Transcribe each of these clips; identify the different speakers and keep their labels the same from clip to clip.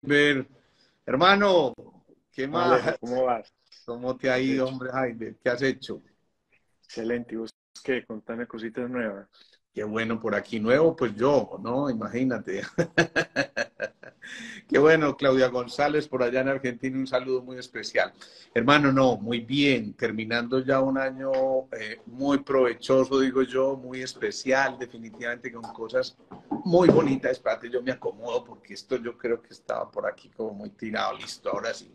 Speaker 1: Ver, hermano, ¿qué
Speaker 2: Alejo,
Speaker 1: más?
Speaker 2: ¿cómo vas?
Speaker 1: ¿Cómo te
Speaker 2: ¿Qué
Speaker 1: ha
Speaker 2: has
Speaker 1: ido,
Speaker 2: hecho?
Speaker 1: hombre, Jaime? ¿Qué has hecho?
Speaker 2: Excelente. ¿Y vos qué? Contame cositas nuevas.
Speaker 1: Qué bueno por aquí nuevo, pues yo, ¿no? Imagínate. Qué bueno, Claudia González, por allá en Argentina, un saludo muy especial. Hermano, no, muy bien, terminando ya un año muy provechoso, digo yo, muy especial, definitivamente con cosas muy bonitas. Espérate, yo me acomodo porque esto yo creo que estaba por aquí como muy tirado, listo, ahora sí.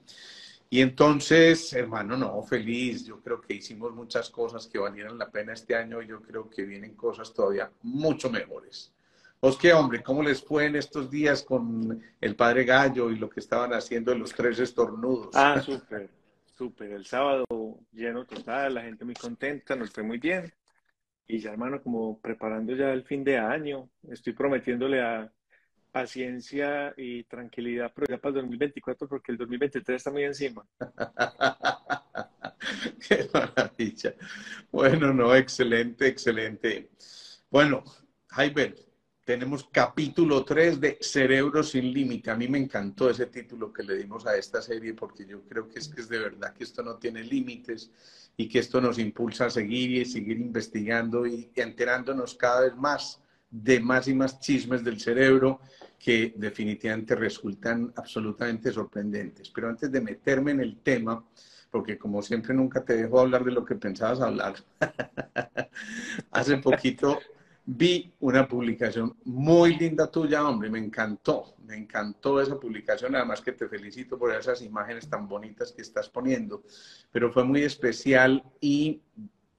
Speaker 1: Y entonces, hermano, no, feliz. Yo creo que hicimos muchas cosas que valieron la pena este año y yo creo que vienen cosas todavía mucho mejores. ¿Vos qué, hombre? ¿Cómo les fue en estos días con el Padre Gallo y lo que estaban haciendo de los tres estornudos?
Speaker 2: Ah, súper, súper. El sábado lleno total, la gente muy contenta, nos fue muy bien. Y ya, hermano, como preparando ya el fin de año, estoy prometiéndole a paciencia y tranquilidad, pero ya para el 2024, porque el 2023 está muy encima.
Speaker 1: Qué maravilla. Bueno, no, excelente, excelente. Bueno, Jaime, tenemos capítulo 3 de Cerebro sin Límite. A mí me encantó ese título que le dimos a esta serie porque yo creo que es de verdad que esto no tiene límites y que esto nos impulsa a seguir y seguir investigando y enterándonos cada vez más de más y más chismes del cerebro que definitivamente resultan absolutamente sorprendentes. Pero antes de meterme en el tema, porque como siempre nunca te dejo hablar de lo que pensabas hablar. Hace poquito vi una publicación muy linda tuya, hombre, me encantó esa publicación, además que te felicito por esas imágenes tan bonitas que estás poniendo, pero fue muy especial y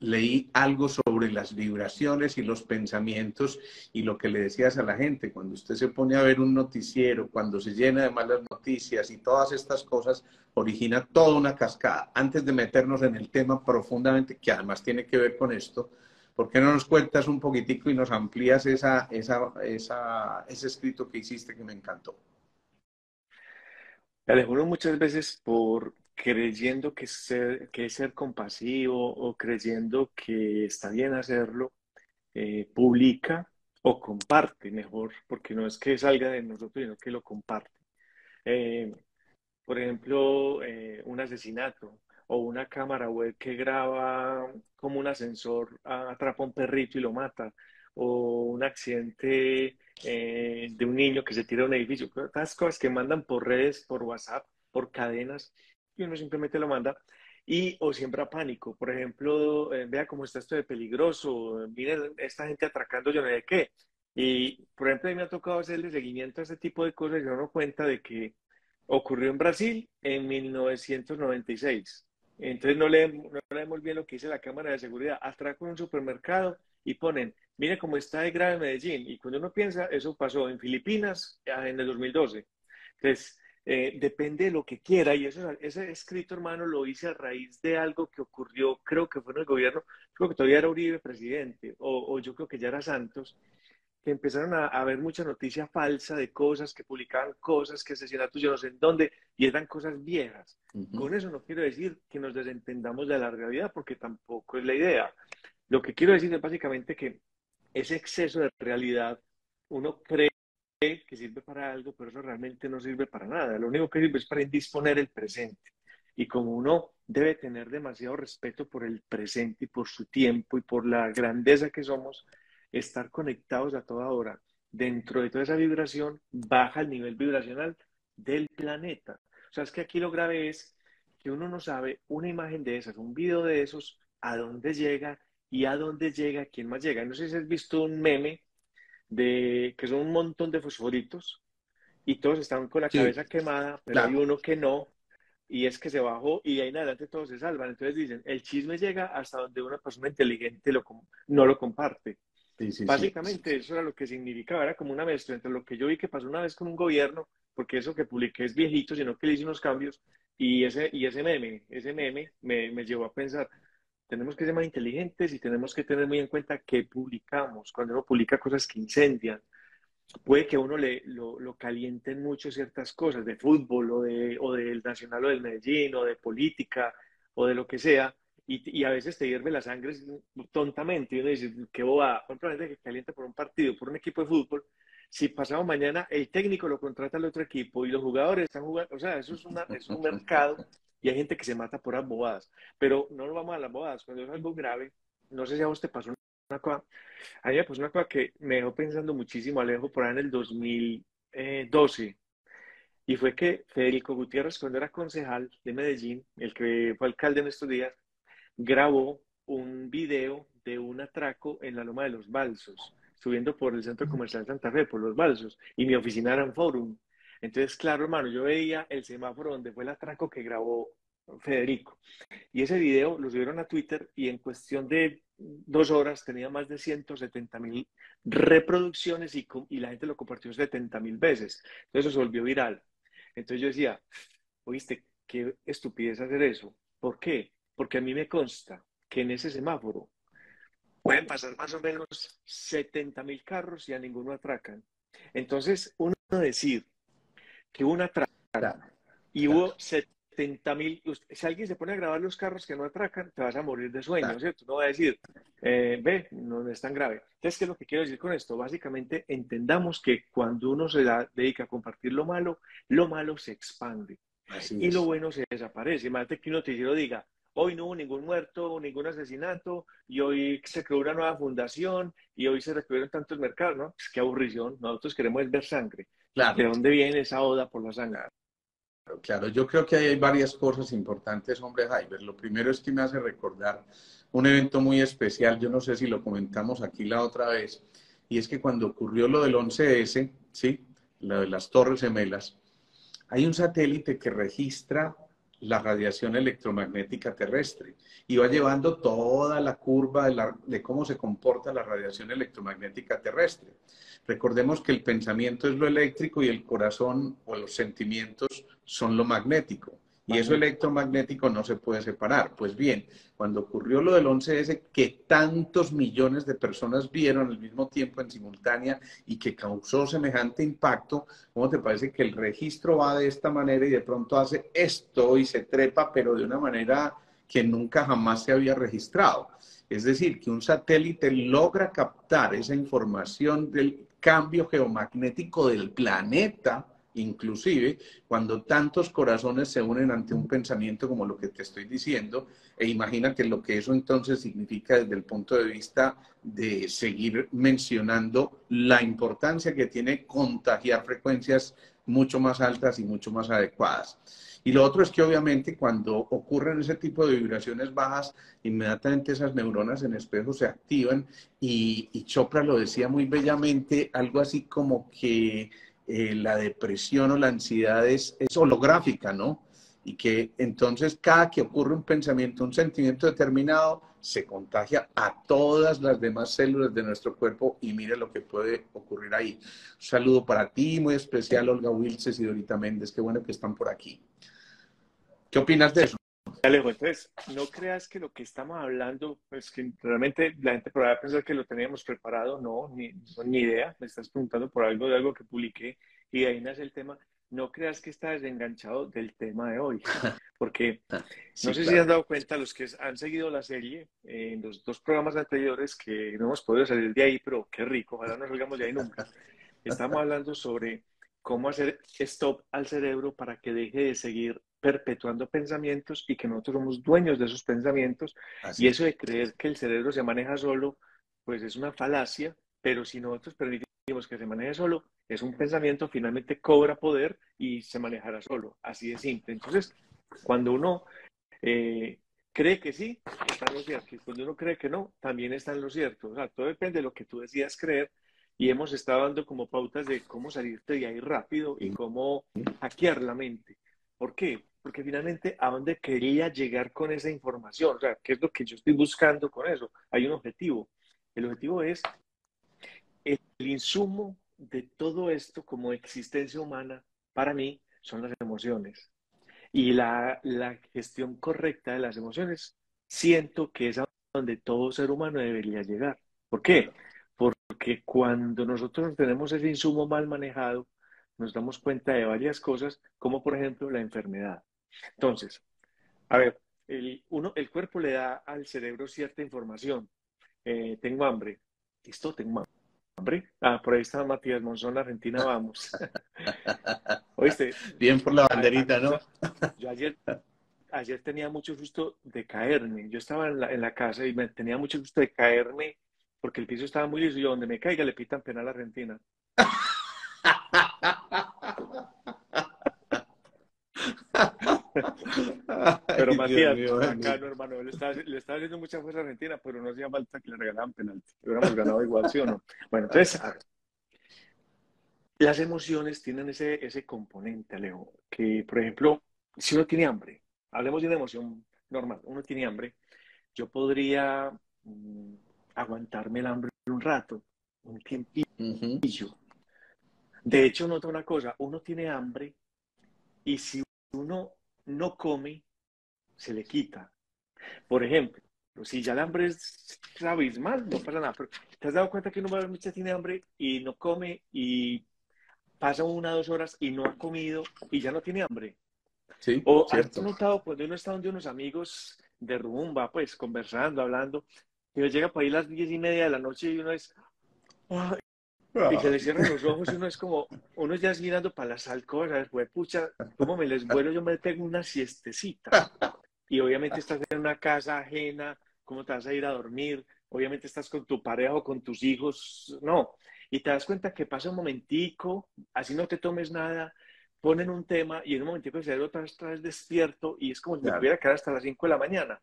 Speaker 1: leí algo sobre las vibraciones y los pensamientos y lo que le decías a la gente, cuando usted se pone a ver un noticiero, cuando se llena de malas noticias y todas estas cosas, origina toda una cascada. Antes de meternos en el tema profundamente, que además tiene que ver con esto, ¿por qué no nos cuentas un poquitico y nos amplías ese escrito que hiciste que me encantó?
Speaker 2: Alejo, uno muchas veces por creyendo que es ser compasivo o creyendo que está bien hacerlo, publica o comparte mejor, porque no es que salga de nosotros, sino que lo comparte. Eh, por ejemplo, un asesinato o una cámara web que graba como un ascensor atrapa a un perrito y lo mata, o un accidente de un niño que se tira a un edificio, todas cosas que mandan por redes, por WhatsApp, por cadenas, y uno simplemente lo manda. Y o siembra pánico, por ejemplo, vea cómo está esto de peligroso, miren esta gente atracando yo no sé qué. Y, por ejemplo, a mí me ha tocado hacerle seguimiento a este tipo de cosas y me doy cuenta de que ocurrió en Brasil en 1996. Entonces no leemos bien lo que dice la cámara de seguridad. Atracan un supermercado y ponen, mire cómo está de grave Medellín. Y cuando uno piensa, eso pasó en Filipinas en el 2012. Entonces, depende de lo que quiera. Y eso, ese escrito, hermano, lo hice a raíz de algo que ocurrió, creo que fue en el gobierno, creo que todavía era Uribe presidente, o yo creo que ya era Santos, que empezaron a ver mucha noticia falsa de cosas, que publicaban cosas, que asesinatos yo no sé en dónde, y eran cosas viejas.
Speaker 1: Uh -huh.
Speaker 2: Con eso no quiero decir que nos desentendamos de la realidad, porque tampoco es la idea. Lo que quiero decir es básicamente que ese exceso de realidad, uno cree que sirve para algo, pero eso realmente no sirve para nada. Lo único que sirve es para indisponer el presente. Y como uno debe tener demasiado respeto por el presente y por su tiempo y por la grandeza que somos, estar conectados a toda hora dentro de toda esa vibración baja el nivel vibracional del planeta. O sea, es que aquí lo grave es que uno no sabe una imagen de esas, un video de esos, a dónde llega y a dónde llega, quién más llega. No sé si has visto un meme de que son un montón de fosforitos y todos están con la
Speaker 1: Sí,
Speaker 2: cabeza quemada, pero hay
Speaker 1: claro.
Speaker 2: uno que no, y es que se bajó y de ahí en adelante todos se salvan. Entonces dicen, el chisme llega hasta donde una persona inteligente no lo comparte.
Speaker 1: Sí, sí, sí.
Speaker 2: Básicamente eso era lo que significaba, era como una mezcla entre lo que yo vi que pasó una vez con un gobierno, porque eso que publiqué es viejito, sino que le hice unos cambios, y ese meme me llevó a pensar, tenemos que ser más inteligentes y tenemos que tener muy en cuenta qué publicamos. Cuando uno publica cosas que incendian, puede que a uno lo calienten mucho ciertas cosas de fútbol o del Nacional o del Medellín o de política o de lo que sea, y a veces te hierve la sangre tontamente y uno dice, qué boba, por ejemplo, la gente que calienta por un partido, por un equipo de fútbol, si pasado mañana el técnico lo contrata al otro equipo y los jugadores están jugando, o sea, es un mercado y hay gente que se mata por las bobadas, pero no nos vamos a las bobadas, cuando es algo grave, no sé si a vos te pasó una cosa, a mí me pasó una cosa que me dejó pensando muchísimo, Alejo, por ahí en el 2012, y fue que Federico Gutiérrez, cuando era concejal de Medellín, el que fue alcalde en estos días, grabó un video de un atraco en la Loma de los Balsos, subiendo por el Centro Comercial Santa Fe, por los Balsos, y mi oficina era en Forum. Entonces, claro, hermano, yo veía el semáforo donde fue el atraco que grabó Federico. Y ese video lo subieron a Twitter y en cuestión de 2 horas tenía más de 170.000 reproducciones y la gente lo compartió 70.000 veces. Entonces eso se volvió viral. Entonces yo decía, oíste, qué estupidez hacer eso. ¿Por qué? Porque a mí me consta que en ese semáforo pueden pasar más o menos 70.000 carros y a ninguno atracan. Entonces, uno decir que hubo un atraco
Speaker 1: Claro,
Speaker 2: y
Speaker 1: claro,
Speaker 2: hubo 70.000, si alguien se pone a grabar los carros que no atracan, te vas a morir de sueño,
Speaker 1: claro.
Speaker 2: ¿cierto? No va a decir, ve, no es tan grave. Entonces, ¿qué es lo que quiero decir con esto? Básicamente, entendamos que cuando uno dedica a compartir lo malo se expande
Speaker 1: Así
Speaker 2: y lo
Speaker 1: es.
Speaker 2: bueno se desaparece. Imagínate que un noticiero diga, hoy no hubo ningún muerto, ningún asesinato, y hoy se creó una nueva fundación, y hoy se recibieron tantos mercados, ¿no? Pues qué aburrición, nosotros queremos ver sangre. Entonces, ¿de
Speaker 1: Claro,
Speaker 2: dónde viene esa oda por la sangre?
Speaker 1: claro, claro. Yo creo que hay varias cosas importantes, hombre, Jaiber. Lo primero es que me hace recordar un evento muy especial. Yo no sé si lo comentamos aquí la otra vez. Y es que cuando ocurrió lo del 11S, ¿sí? Lo de las Torres Gemelas, hay un satélite que registra la radiación electromagnética terrestre y va llevando toda la curva de cómo se comporta la radiación electromagnética terrestre. Recordemos que el pensamiento es lo eléctrico y el corazón o los sentimientos son lo magnético. Y eso
Speaker 2: Magnético.
Speaker 1: electromagnético no se puede separar. Pues bien, cuando ocurrió lo del 11S, que tantos millones de personas vieron al mismo tiempo en simultánea y que causó semejante impacto, ¿cómo te parece que el registro va de esta manera y de pronto hace esto y se trepa, pero de una manera que nunca jamás se había registrado? Es decir, que un satélite logra captar esa información del cambio geomagnético del planeta, inclusive cuando tantos corazones se unen ante un pensamiento como lo que te estoy diciendo, e imagínate lo que eso entonces significa desde el punto de vista de seguir mencionando la importancia que tiene contagiar frecuencias mucho más altas y mucho más adecuadas. Y lo otro es que obviamente cuando ocurren ese tipo de vibraciones bajas, inmediatamente esas neuronas en espejo se activan y Chopra lo decía muy bellamente, algo así como que la depresión o la ansiedad es holográfica, ¿no? Y que entonces cada que ocurre un pensamiento, un sentimiento determinado, se contagia a todas las demás células de nuestro cuerpo y mire lo que puede ocurrir ahí. Un saludo para ti, muy especial, Olga Wilces y Dorita Méndez, qué bueno que están por aquí. ¿Qué opinas de
Speaker 2: Sí,
Speaker 1: eso?
Speaker 2: Alejo, entonces, no creas que lo que estamos hablando, pues que realmente la gente podrá pensar que lo teníamos preparado, no, ni idea, me estás preguntando por algo de algo que publiqué y de ahí nace el tema. No creas que estás desenganchado del tema de hoy, porque no
Speaker 1: Sí,
Speaker 2: sé si han
Speaker 1: claro.
Speaker 2: dado cuenta los que han seguido la serie en los dos programas anteriores que no hemos podido salir de ahí, pero qué rico, ojalá no salgamos de ahí nunca. Estamos hablando sobre cómo hacer stop al cerebro para que deje de seguir perpetuando pensamientos y que nosotros somos dueños de esos pensamientos.
Speaker 1: Así
Speaker 2: Y
Speaker 1: es.
Speaker 2: eso de creer que el cerebro se maneja solo, pues es una falacia, pero si nosotros permitimos que se maneje solo, es un pensamiento, finalmente cobra poder y se manejará solo. Así de simple. Entonces, cuando uno eh, cree que sí, está en lo cierto. Y cuando uno cree que no, también está en lo cierto. O sea, todo depende de lo que tú decidas creer. Y hemos estado dando como pautas de cómo salirte de ahí rápido y cómo hackear la mente. ¿Por qué? Porque finalmente, ¿a dónde quería llegar con esa información? O sea, ¿qué es lo que yo estoy buscando con eso? Hay un objetivo. El objetivo es el insumo de todo esto como existencia humana, para mí, son las emociones. Y la gestión correcta de las emociones, siento que es a donde todo ser humano debería llegar. ¿Por qué?
Speaker 1: Claro.
Speaker 2: Porque cuando nosotros tenemos ese insumo mal manejado, nos damos cuenta de varias cosas, como por ejemplo la enfermedad. Entonces, a ver, el cuerpo le da al cerebro cierta información. Tengo hambre. Listo, tengo hambre. hambre. Ah, por ahí está Matías Monzón, Argentina, vamos. Oíste,
Speaker 1: Bien por la
Speaker 2: a
Speaker 1: banderita,
Speaker 2: mí,
Speaker 1: ¿no?
Speaker 2: yo ayer tenía mucho gusto de caerme. Yo estaba en la casa y me tenía mucho gusto de caerme porque el piso estaba muy liso y yo, donde me caiga le pitan penal a Argentina. Pero
Speaker 1: Ay, Dios
Speaker 2: Matías,
Speaker 1: mío,
Speaker 2: bacano,
Speaker 1: bendito.
Speaker 2: hermano. Le estaba haciendo mucha fuerza a Argentina, pero no hacía falta que le regalaran penalti. Hubiéramos ganado igual, ¿sí o no? Bueno, entonces, a ver, las emociones tienen ese componente, Alejo, que, por ejemplo, si uno tiene hambre, hablemos de una emoción normal, uno tiene hambre, yo podría mm, aguantarme el hambre un rato, un tiempillo.
Speaker 1: Ujú.
Speaker 2: De hecho, nota una cosa, uno tiene hambre y si uno no come, se le quita. Por ejemplo, si ya el hambre es abismal, no pasa nada, pero ¿te has dado cuenta que uno muchas tiene hambre y no come y pasa 1 o 2 horas y no ha comido y ya no tiene hambre?
Speaker 1: Sí,
Speaker 2: O has
Speaker 1: cierto.
Speaker 2: notado cuando uno está donde unos amigos de rumba, pues conversando, hablando, que llega por ahí las 10:30 de la noche y uno es, "Ay", y se
Speaker 1: Ah,
Speaker 2: le cierran los ojos y uno es como, uno ya es mirando para las alcobas, güey, pucha, ¿cómo me les vuelo? Yo me pego una siestecita. Y obviamente estás en una casa ajena, ¿cómo te vas a ir a dormir? Obviamente estás con tu pareja o con tus hijos, no. Y te das cuenta que pasa un momentico, así no te tomes nada, ponen un tema y en un momentico el cerebro otra vez despierto y es como si me
Speaker 1: claro,
Speaker 2: pudiera quedar hasta las 5 de la mañana.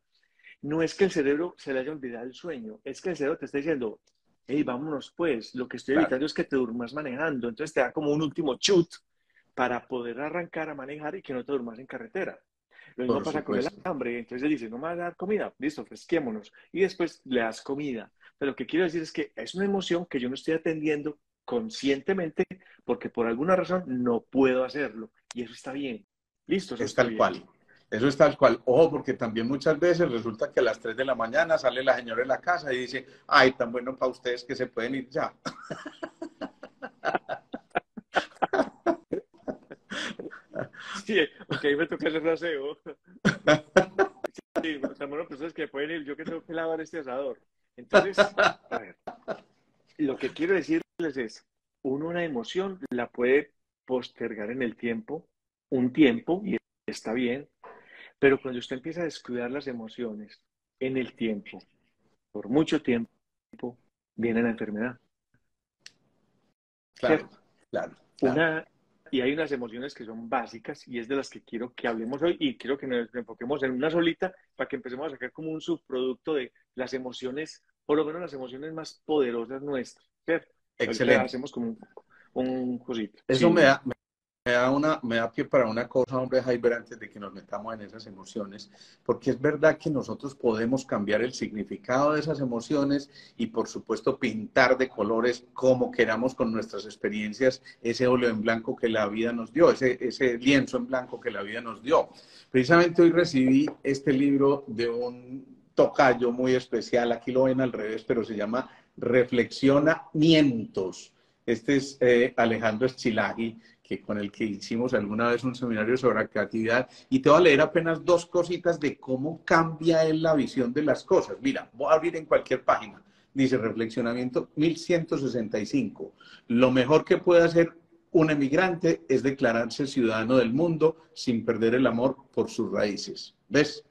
Speaker 2: No es que el cerebro se le haya olvidado el sueño, es que el cerebro te está diciendo, hey, vámonos pues, lo que estoy
Speaker 1: claro.
Speaker 2: evitando es que te durmas manejando, entonces te da como un último chut para poder arrancar a manejar y que no te durmas en carretera. Lo mismo
Speaker 1: Por
Speaker 2: pasa con el
Speaker 1: supuesto.
Speaker 2: hambre, entonces él dice, no me vas a dar comida, listo, fresquémonos, y después le das comida. Pero lo que quiero decir es que es una emoción que yo no estoy atendiendo conscientemente porque por alguna razón no puedo hacerlo, y eso está bien, listo, eso
Speaker 1: Es
Speaker 2: está
Speaker 1: tal
Speaker 2: bien.
Speaker 1: cual. Eso es tal cual. Ojo, porque también muchas veces resulta que a las 3 de la mañana sale la señora de la casa y dice, ay, tan bueno para ustedes que se pueden ir ya.
Speaker 2: Sí, aunque ahí me toca hacer aseo. Sí, tan buenas personas que pueden ir, yo que tengo que lavar este asador. Entonces, a ver, lo que quiero decirles es, uno una emoción la puede postergar en el tiempo, un tiempo, y está bien, pero cuando usted empieza a descuidar las emociones en el tiempo, por mucho tiempo, viene la enfermedad,
Speaker 1: Claro,
Speaker 2: ¿cierto?
Speaker 1: claro, claro.
Speaker 2: Una, y hay unas emociones que son básicas y es de las que quiero que hablemos hoy y quiero que nos enfoquemos en una solita para que empecemos a sacar como un subproducto de las emociones, por lo menos las emociones más poderosas nuestras, ¿cierto? Ahorita
Speaker 1: Excelente.
Speaker 2: hacemos como un cosito.
Speaker 1: Eso
Speaker 2: Sí, dime.
Speaker 1: me da pie para una cosa, hombre, Jaiber, antes de que nos metamos en esas emociones, porque es verdad que nosotros podemos cambiar el significado de esas emociones y, por supuesto, pintar de colores como queramos con nuestras experiencias ese óleo en blanco que la vida nos dio, ese lienzo en blanco que la vida nos dio. Precisamente hoy recibí este libro de un tocayo muy especial, aquí lo ven al revés, pero se llama Reflexionamientos. Este es Alejandro Eschilagi, que con el que hicimos alguna vez un seminario sobre creatividad, y te voy a leer apenas dos cositas de cómo cambia él la visión de las cosas. Mira, voy a abrir en cualquier página. Dice Reflexionamiento 1165. Lo mejor que puede hacer un emigrante es declararse ciudadano del mundo sin perder el amor por sus raíces. ¿Ves?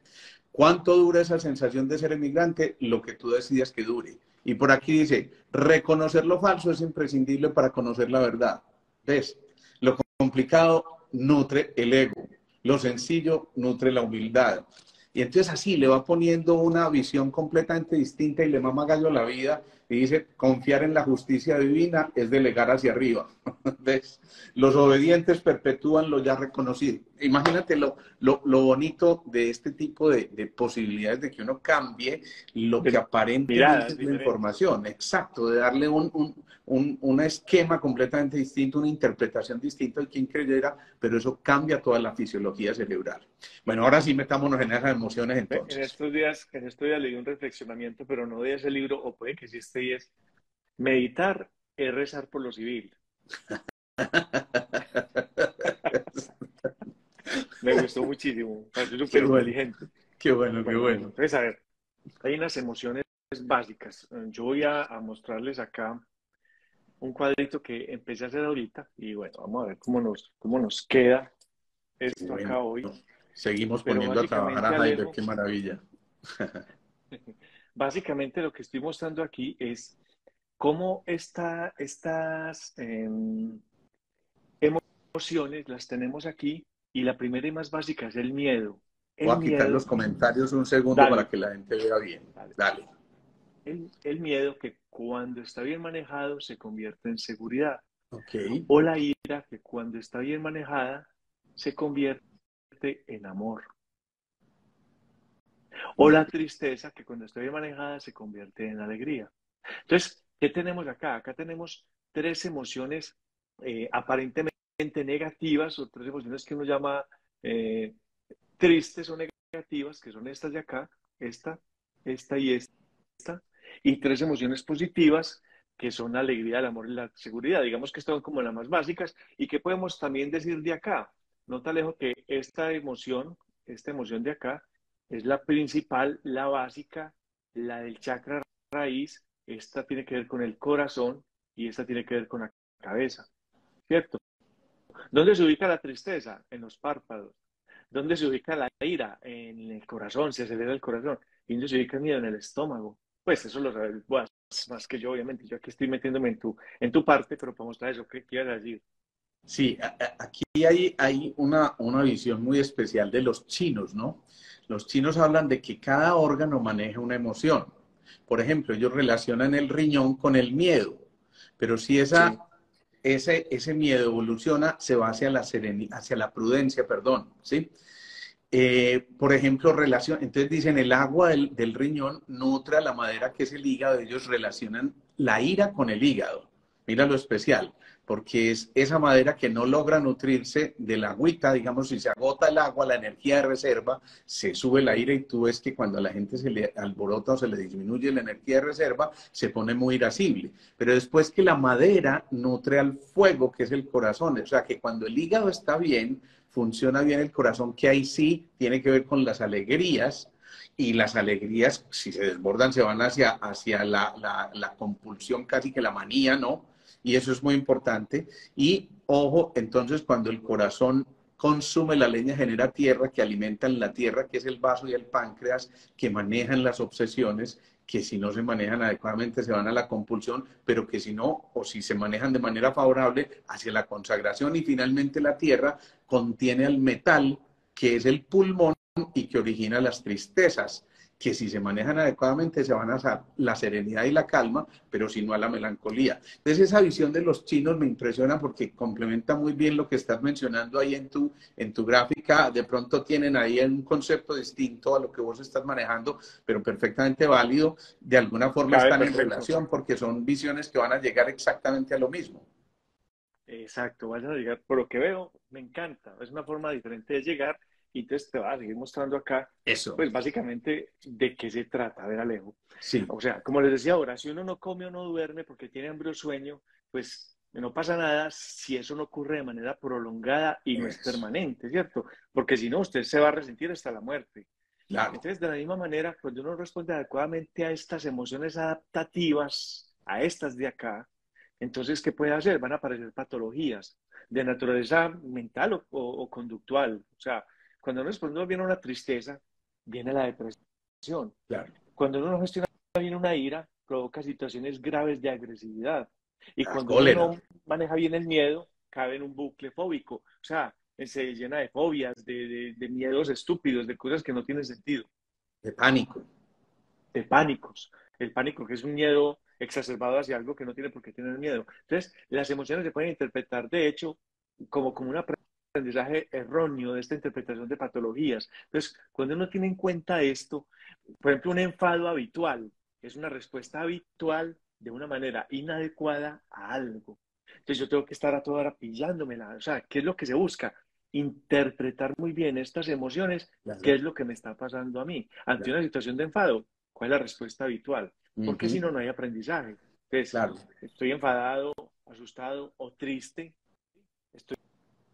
Speaker 1: ¿Cuánto dura esa sensación de ser emigrante? Lo que tú decidas que dure. Y por aquí dice, reconocer lo falso es imprescindible para conocer la verdad. ¿Ves? Lo complicado nutre el ego, lo sencillo nutre la humildad. Y entonces así le va poniendo una visión completamente distinta y le mama gallo a la vida y dice, confiar en la justicia divina es delegar hacia arriba. ¿Ves? Los obedientes perpetúan lo ya reconocido. Imagínate lo bonito de este tipo de posibilidades de que uno cambie lo que
Speaker 2: De
Speaker 1: aparentemente
Speaker 2: miradas
Speaker 1: es la
Speaker 2: diferentes.
Speaker 1: información. Exacto, de darle un esquema completamente distinto, una interpretación distinta de quien creyera, pero eso cambia toda la fisiología cerebral. Bueno, ahora sí metámonos en esas emociones
Speaker 2: En
Speaker 1: entonces.
Speaker 2: estos días leí un reflexionamiento, pero no de ese libro, o puede que sí esté, y es meditar es rezar por lo civil. Me gustó muchísimo, parece
Speaker 1: Qué
Speaker 2: súper
Speaker 1: bueno,
Speaker 2: inteligente.
Speaker 1: qué bueno, qué
Speaker 2: Bueno,
Speaker 1: bueno.
Speaker 2: entonces, a ver, hay unas emociones básicas. Yo voy a mostrarles acá. un cuadrito que empecé a hacer ahorita y bueno, vamos a ver cómo nos queda
Speaker 1: Qué
Speaker 2: esto
Speaker 1: bueno.
Speaker 2: acá hoy.
Speaker 1: Seguimos
Speaker 2: Pero
Speaker 1: poniendo a trabajar
Speaker 2: básicamente,
Speaker 1: a Jaiber,
Speaker 2: Alejo,
Speaker 1: qué maravilla.
Speaker 2: básicamente lo que estoy mostrando aquí es cómo estas emociones las tenemos aquí y la primera y más básica es el miedo.
Speaker 1: Voy
Speaker 2: El
Speaker 1: a quitar los
Speaker 2: miedo,
Speaker 1: comentarios un segundo para
Speaker 2: dale,
Speaker 1: que la gente vea bien.
Speaker 2: dale.
Speaker 1: Dale.
Speaker 2: El miedo que cuando está bien manejado se convierte en seguridad.
Speaker 1: Ok.
Speaker 2: O la ira que cuando está bien manejada se convierte en amor. O la tristeza que cuando está bien manejada se convierte en alegría. Entonces, ¿qué tenemos acá? Acá tenemos tres emociones aparentemente negativas o tres emociones que uno llama eh, tristes o negativas, que son estas de acá, esta, esta y esta, y tres emociones positivas, que son la alegría, el amor y la seguridad. Digamos que son como las más básicas. ¿Y qué podemos también decir de acá? No te alejo que esta emoción de acá, es la principal, la básica, la del chakra raíz. Esta tiene que ver con el corazón y esta tiene que ver con la cabeza, ¿cierto? ¿Dónde se ubica la tristeza? En los párpados. ¿Dónde se ubica la ira? En el corazón, se acelera el corazón. ¿Y dónde se ubica el miedo? En el estómago. Pues eso lo sabes más que yo, obviamente. Yo aquí estoy metiéndome en tu parte, pero para mostrar eso, ¿qué quieres decir?
Speaker 1: Sí, aquí hay una visión muy especial de los chinos, ¿no? Los chinos hablan de que cada órgano maneja una emoción. Por ejemplo, ellos relacionan el riñón con el miedo, pero si
Speaker 2: Sí,
Speaker 1: ese miedo evoluciona, se va hacia hacia la prudencia, perdón, ¿sí? Por ejemplo, entonces dicen el agua del riñón nutre a la madera que es el hígado, ellos relacionan la ira con el hígado. Mira lo especial, porque es esa madera que no logra nutrirse del agüita, digamos, si se agota el agua, la energía de reserva, se sube la ira y tú ves que cuando a la gente se le alborota o se le disminuye la energía de reserva, se pone muy irascible. Pero después que la madera nutre al fuego, que es el corazón, o sea que cuando el hígado está bien, funciona bien el corazón, que ahí sí tiene que ver con las alegrías, y las alegrías, si se desbordan, se van hacia la compulsión, casi que la manía, ¿no? Y eso es muy importante. Y ojo, entonces cuando el corazón consume la leña, genera tierra que alimentan la tierra, que es el vaso y el páncreas, que manejan las obsesiones, que si no se manejan adecuadamente se van a la compulsión, pero que si no, o si se manejan de manera favorable, hacia la consagración. Y finalmente la tierra contiene al metal, que es el pulmón y que origina las tristezas, que si se manejan adecuadamente se van a dar la serenidad y la calma, pero si no a la melancolía. Entonces esa visión de los chinos me impresiona porque complementa muy bien lo que estás mencionando ahí en tu gráfica. De pronto tienen ahí un concepto distinto a lo que vos estás manejando, pero perfectamente válido. De alguna forma
Speaker 2: cabe
Speaker 1: están en
Speaker 2: perfecto.
Speaker 1: relación porque son visiones que van a llegar exactamente a lo mismo.
Speaker 2: Exacto, vayan a llegar. Por lo que veo, me encanta. Es una forma diferente de llegar y entonces te va a seguir mostrando acá,
Speaker 1: Eso,
Speaker 2: pues básicamente de qué se trata. A ver, Alejo.
Speaker 1: sí,
Speaker 2: O sea, como les decía ahora, si uno no come o no duerme porque tiene hambre o sueño, pues no pasa nada si eso no ocurre de manera prolongada y no es
Speaker 1: eso,
Speaker 2: permanente, ¿cierto? Porque si no, usted se va a resentir hasta la muerte.
Speaker 1: claro.
Speaker 2: Entonces, de la misma manera, cuando uno responde adecuadamente a estas emociones adaptativas, a estas de acá, entonces, ¿qué puede hacer? Van a aparecer patologías de naturaleza mental o conductual. O sea, cuando uno responde bien a una tristeza, viene la depresión.
Speaker 1: Claro.
Speaker 2: Cuando uno no gestiona bien una ira, provoca situaciones graves de agresividad. Y
Speaker 1: La
Speaker 2: cuando uno
Speaker 1: cólera,
Speaker 2: no maneja bien el miedo, cabe en un bucle fóbico. O sea, se llena de fobias, de miedos estúpidos, de cosas que no tienen sentido,
Speaker 1: de pánico.
Speaker 2: de pánicos. El pánico que es un miedo exacerbado hacia algo que no tiene por qué tener miedo. Entonces, las emociones se pueden interpretar, de hecho, como un aprendizaje erróneo de esta interpretación de patologías. Entonces, cuando uno tiene en cuenta esto, por ejemplo, un enfado habitual es una respuesta habitual de una manera inadecuada a algo. Entonces, yo tengo que estar a toda hora pillándomela. O sea, ¿qué es lo que se busca? Interpretar muy bien estas emociones, qué
Speaker 1: Claro,
Speaker 2: es lo que me está pasando a mí. Ante
Speaker 1: claro.
Speaker 2: una situación de enfado, ¿cuál es la respuesta habitual? Porque si
Speaker 1: Ujú,
Speaker 2: no, no hay aprendizaje. Entonces,
Speaker 1: claro.
Speaker 2: estoy enfadado, asustado o triste, estoy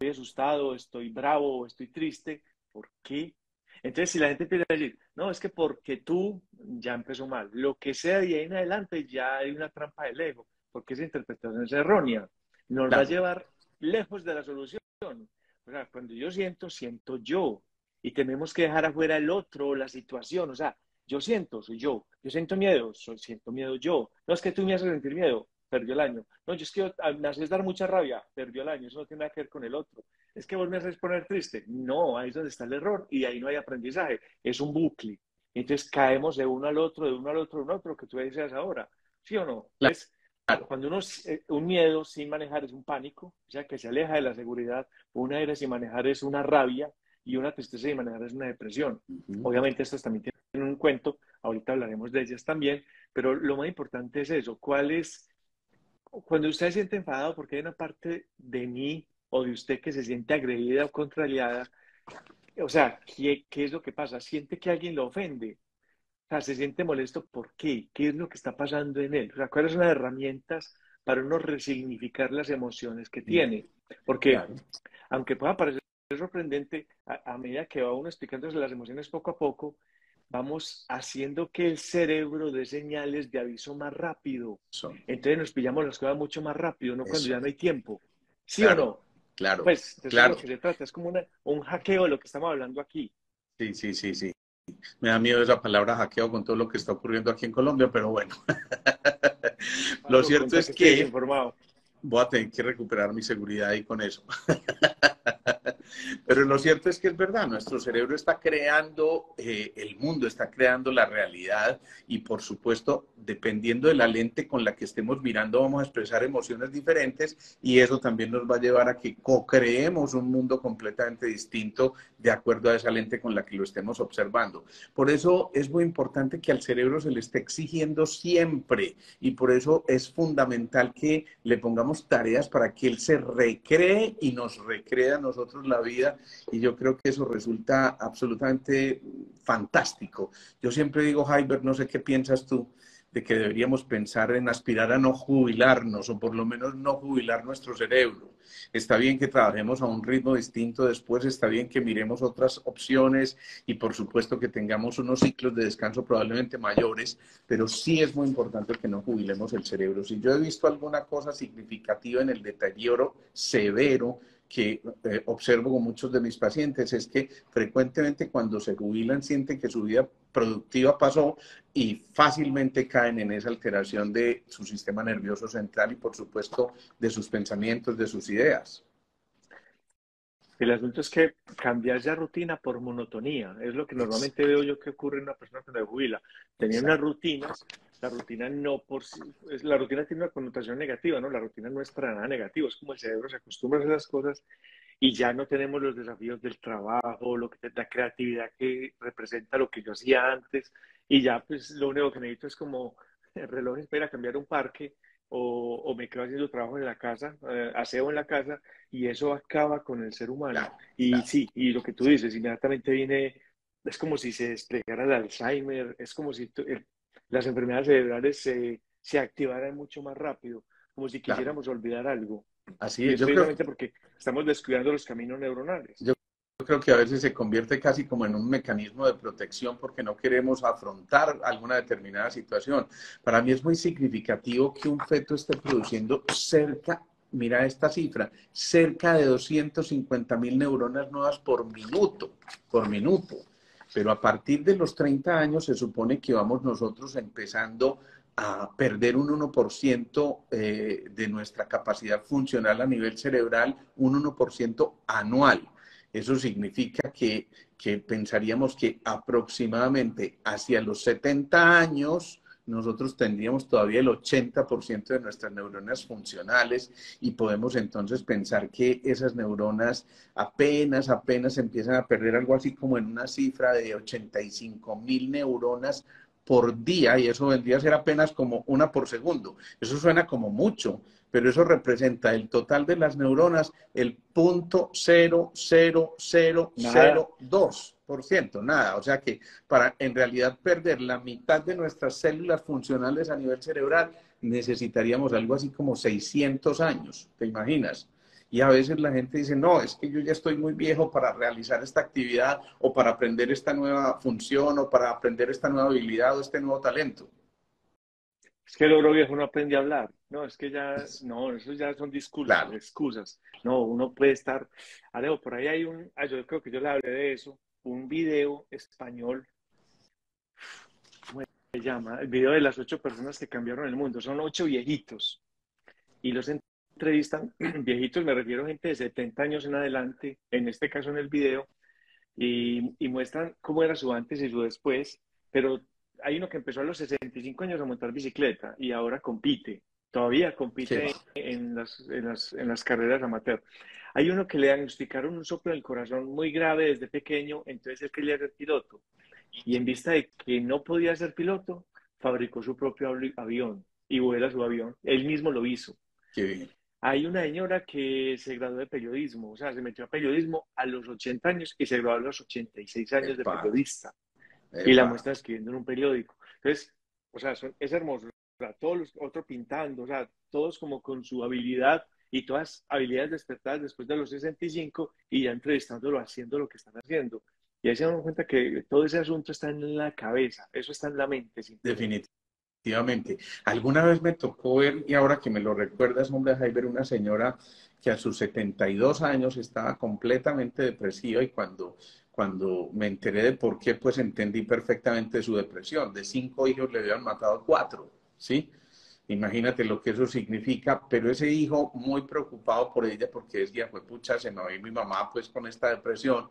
Speaker 2: asustado, estoy bravo, estoy triste. ¿Por qué? Entonces, si la gente empieza a decir, no, es que porque tú ya empezó mal, lo que sea de ahí en adelante ya hay una trampa del ego. porque esa interpretación es errónea. Nos va a
Speaker 1: Claro,
Speaker 2: llevar lejos de la solución. O sea, cuando yo siento, siento yo. Y tenemos que dejar afuera el otro, la situación. O sea, yo siento, soy yo. Yo siento miedo, siento miedo yo. No es que tú me haces sentir miedo, perdió el año. No, yo es que me haces dar mucha rabia, perdió el año. Eso no tiene nada que ver con el otro. Es que vos me haces poner triste. No, ahí es donde está el error y ahí no hay aprendizaje. Es un bucle. Entonces caemos de uno al otro, de uno al otro, de uno al otro, que tú decías ahora. ¿Sí o no? Entonces,
Speaker 1: claro.
Speaker 2: cuando uno, un miedo sin manejar es un pánico, o sea, que se aleja de la seguridad, una ira sin manejar es una rabia y una tristeza sin manejar es una depresión.
Speaker 1: Ujú.
Speaker 2: Obviamente estas también tienen un cuento, ahorita hablaremos de ellas también, pero lo más importante es eso, ¿cuál es, cuando usted se siente enfadado porque hay una parte de mí o de usted que se siente agredida o contrariada, o sea, ¿qué es lo que pasa? Siente que alguien lo ofende, o sea, se siente molesto, ¿por qué? ¿Qué es lo que está pasando en él? O sea, ¿cuáles son las herramientas para uno resignificar las emociones que tiene? Porque,
Speaker 1: Claro.
Speaker 2: aunque pueda parecer sorprendente, a medida que va uno explicándose las emociones poco a poco, vamos haciendo que el cerebro dé señales de aviso más rápido.
Speaker 1: Eso,
Speaker 2: Entonces nos pillamos las cosas mucho más rápido, no cuando
Speaker 1: eso.
Speaker 2: ya no hay tiempo. ¿Sí o
Speaker 1: Claro,
Speaker 2: no?
Speaker 1: claro,
Speaker 2: Pues de eso es lo
Speaker 1: claro.
Speaker 2: que se trata, es como un hackeo de lo que estamos hablando aquí.
Speaker 1: Sí, sí, sí, sí. Me da miedo esa palabra hackeo con todo lo que está ocurriendo aquí en Colombia, pero bueno. Lo
Speaker 2: Pasó,
Speaker 1: cierto
Speaker 2: conta
Speaker 1: es
Speaker 2: que estoy
Speaker 1: que
Speaker 2: desinformado.
Speaker 1: voy a tener que recuperar mi seguridad ahí con eso. Pero lo cierto es que es verdad, nuestro cerebro está creando el mundo, está creando la realidad y por supuesto, dependiendo de la lente con la que estemos mirando, vamos a expresar emociones diferentes y eso también nos va a llevar a que co-creemos un mundo completamente distinto de acuerdo a esa lente con la que lo estemos observando. Por eso es muy importante que al cerebro se le esté exigiendo siempre y por eso es fundamental que le pongamos tareas para que él se recree y nos recree a nosotros la vida y yo creo que eso resulta absolutamente fantástico. Yo siempre digo, Jaiber, no sé qué piensas tú, de que deberíamos pensar en aspirar a no jubilarnos o por lo menos no jubilar nuestro cerebro. Está bien que trabajemos a un ritmo distinto después, está bien que miremos otras opciones y por supuesto que tengamos unos ciclos de descanso probablemente mayores, pero sí es muy importante que no jubilemos el cerebro. Si yo he visto alguna cosa significativa en el deterioro severo que observo con muchos de mis pacientes es que frecuentemente cuando se jubilan sienten que su vida productiva pasó y fácilmente caen en esa alteración de su sistema nervioso central y por supuesto de sus pensamientos, de sus ideas.
Speaker 2: El asunto es que cambiar ya rutina por monotonía es lo que normalmente veo yo que ocurre en una persona cuando se jubila. Tenía unas
Speaker 1: Exacto.
Speaker 2: rutinas, la rutina no por la rutina tiene una connotación negativa, ¿no? La rutina no es para nada negativa, es como el cerebro se acostumbra a esas cosas y ya no tenemos los desafíos del trabajo, lo que la creatividad que representa lo que yo hacía antes y ya pues lo único que necesito es como el reloj espera cambiar un parque o me quedo haciendo trabajo en la casa, aseo en la casa y eso acaba con el ser humano.
Speaker 1: Claro,
Speaker 2: Y
Speaker 1: claro.
Speaker 2: sí, y lo que tú dices, inmediatamente viene, es como si se desplegara el Alzheimer, es como si las enfermedades cerebrales se activaran mucho más rápido, como si
Speaker 1: Claro.
Speaker 2: quisiéramos olvidar algo.
Speaker 1: Así
Speaker 2: Y
Speaker 1: es.
Speaker 2: es precisamente porque estamos descuidando los caminos neuronales.
Speaker 1: Yo creo que a veces se convierte casi como en un mecanismo de protección porque no queremos afrontar alguna determinada situación. Para mí es muy significativo que un feto esté produciendo cerca, mira esta cifra, cerca de 250.000 neuronas nuevas por minuto, por minuto. Pero a partir de los 30 años se supone que vamos nosotros empezando a perder un 1% de nuestra capacidad funcional a nivel cerebral, un 1% anual. Eso significa que pensaríamos que aproximadamente hacia los 70 años nosotros tendríamos todavía el 80% de nuestras neuronas funcionales y podemos entonces pensar que esas neuronas apenas empiezan a perder algo así como en una cifra de 85.000 neuronas por día y eso vendría a ser apenas como una por segundo. Eso suena como mucho, pero eso representa el total de las neuronas, el 0.00002%,
Speaker 2: Nada,
Speaker 1: nada. O sea que para en realidad perder la mitad de nuestras células funcionales a nivel cerebral necesitaríamos algo así como 600 años, ¿te imaginas? Y a veces la gente dice, no, es que yo ya estoy muy viejo para realizar esta actividad o para aprender esta nueva función o para aprender esta nueva habilidad o este nuevo talento.
Speaker 2: Es que el oro viejo no aprende a hablar. No, es que ya, no, eso ya son discursos,
Speaker 1: Claro,
Speaker 2: excusas. No, uno puede estar, Alejo, por ahí hay yo creo que yo le hablé de eso, un video español, ¿cómo se llama? El video de las 8 personas que cambiaron el mundo. Son 8 viejitos y los entrevistan, viejitos, me refiero a gente de 70 años en adelante, en este caso en el video, y muestran cómo era su antes y su después, pero hay uno que empezó a los 65 años a montar bicicleta y ahora compite, todavía
Speaker 1: qué
Speaker 2: compite
Speaker 1: va.
Speaker 2: en las carreras amateur. Hay uno que le diagnosticaron un soplo en el corazón muy grave desde pequeño, entonces él quería ser piloto y en vista de que no podía ser piloto, fabricó su propio avión y vuela su avión. Él mismo lo hizo.
Speaker 1: Qué bien.
Speaker 2: Hay una señora que se graduó de periodismo, o sea, se metió a periodismo a los 80 años y se graduó a los 86 años de
Speaker 1: Epa,
Speaker 2: periodista y la
Speaker 1: epa.
Speaker 2: muestra escribiendo en un periódico. Entonces, o sea, es hermoso. O sea, todos los otros pintando, o sea, todos como con su habilidad y todas habilidades despertadas después de los 65 y ya entrevistándolo, haciendo lo que están haciendo. Y ahí se dan cuenta que todo ese asunto está en la cabeza, eso está en la mente simplemente.
Speaker 1: Definitivamente. Alguna vez me tocó ver, y ahora que me lo recuerdas, hombre, Jaiber, una señora que a sus 72 años estaba completamente depresiva y cuando me enteré de por qué, pues entendí perfectamente su depresión. De 5 hijos le habían matado 4, ¿sí? Imagínate lo que eso significa, pero ese hijo muy preocupado por ella porque decía, pues pucha, se me va a ir mi mamá pues con esta depresión.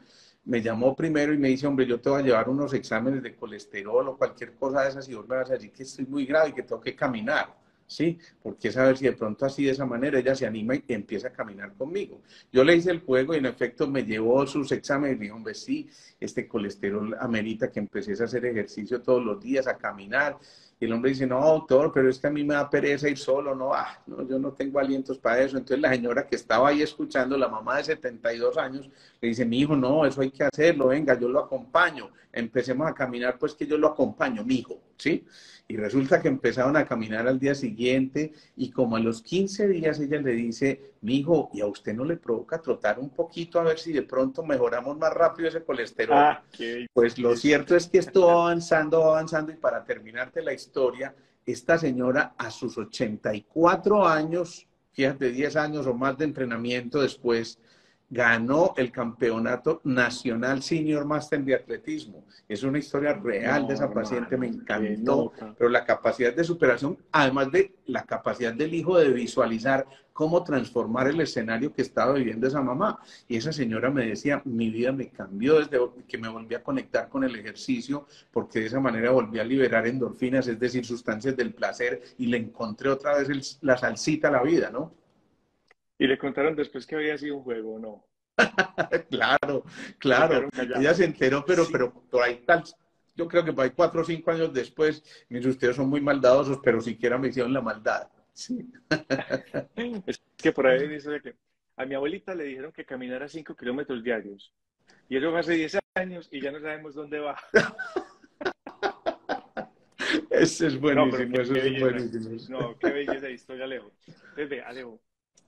Speaker 1: Me llamó primero y me dice, hombre, yo te voy a llevar unos exámenes de colesterol o cualquier cosa de esas y vos me vas a decir que estoy muy grave y que tengo que caminar. ¿Sí? Porque saber si de pronto así de esa manera ella se anima y empieza a caminar conmigo. Yo le hice el juego y en efecto me llevó sus exámenes y me dijo, hombre, sí, este colesterol amerita que empieces a hacer ejercicio todos los días, a caminar. Y el hombre dice, no, doctor, pero es que a mí me da pereza ir solo, no, no, yo no tengo alientos para eso. Entonces la señora que estaba ahí escuchando, la mamá de 72 años, le dice, mi hijo, no, eso hay que hacerlo, venga, yo lo acompaño. Empecemos a caminar, pues que yo lo acompaño, mi hijo, ¿sí? Y resulta que empezaron a caminar al día siguiente y como a los 15 días ella le dice, mi hijo, ¿y a usted no le provoca trotar un poquito a ver si de pronto mejoramos más rápido ese colesterol?
Speaker 2: Ah, qué
Speaker 1: Pues lo
Speaker 2: belleza.
Speaker 1: cierto es que esto va avanzando y para terminarte la historia, esta señora a sus 84 años, fíjate, 10 años o más de entrenamiento después, ganó el campeonato nacional senior master de atletismo. Es una historia real de
Speaker 2: No,
Speaker 1: esa paciente, me
Speaker 2: hermano, qué
Speaker 1: encantó,
Speaker 2: nota.
Speaker 1: pero la capacidad de superación, además de la capacidad del hijo de visualizar cómo transformar el escenario que estaba viviendo esa mamá. Y esa señora me decía, mi vida me cambió desde que me volví a conectar con el ejercicio, porque de esa manera volví a liberar endorfinas, es decir, sustancias del placer, y le encontré otra vez la salsita a la vida, ¿no?
Speaker 2: Y le contaron después que había sido un juego, ¿no?
Speaker 1: Claro,
Speaker 2: O se
Speaker 1: claro.
Speaker 2: quedaron
Speaker 1: Ella se
Speaker 2: callados.
Speaker 1: enteró,
Speaker 2: Sí.
Speaker 1: pero por ahí tal, yo creo que por ahí 4 o 5 años después, mis ustedes son muy maldadosos, pero siquiera me hicieron la maldad. Sí.
Speaker 2: Es que por ahí dice que a mi abuelita le dijeron que caminara 5 kilómetros diarios. Y eso fue hace 10 años y ya no sabemos dónde va.
Speaker 1: Ese es
Speaker 2: No, pero
Speaker 1: buenísimo,
Speaker 2: qué
Speaker 1: eso es
Speaker 2: belleza.
Speaker 1: buenísimo.
Speaker 2: No, qué belleza de historia, Alejo. Entonces, ve, Alejo,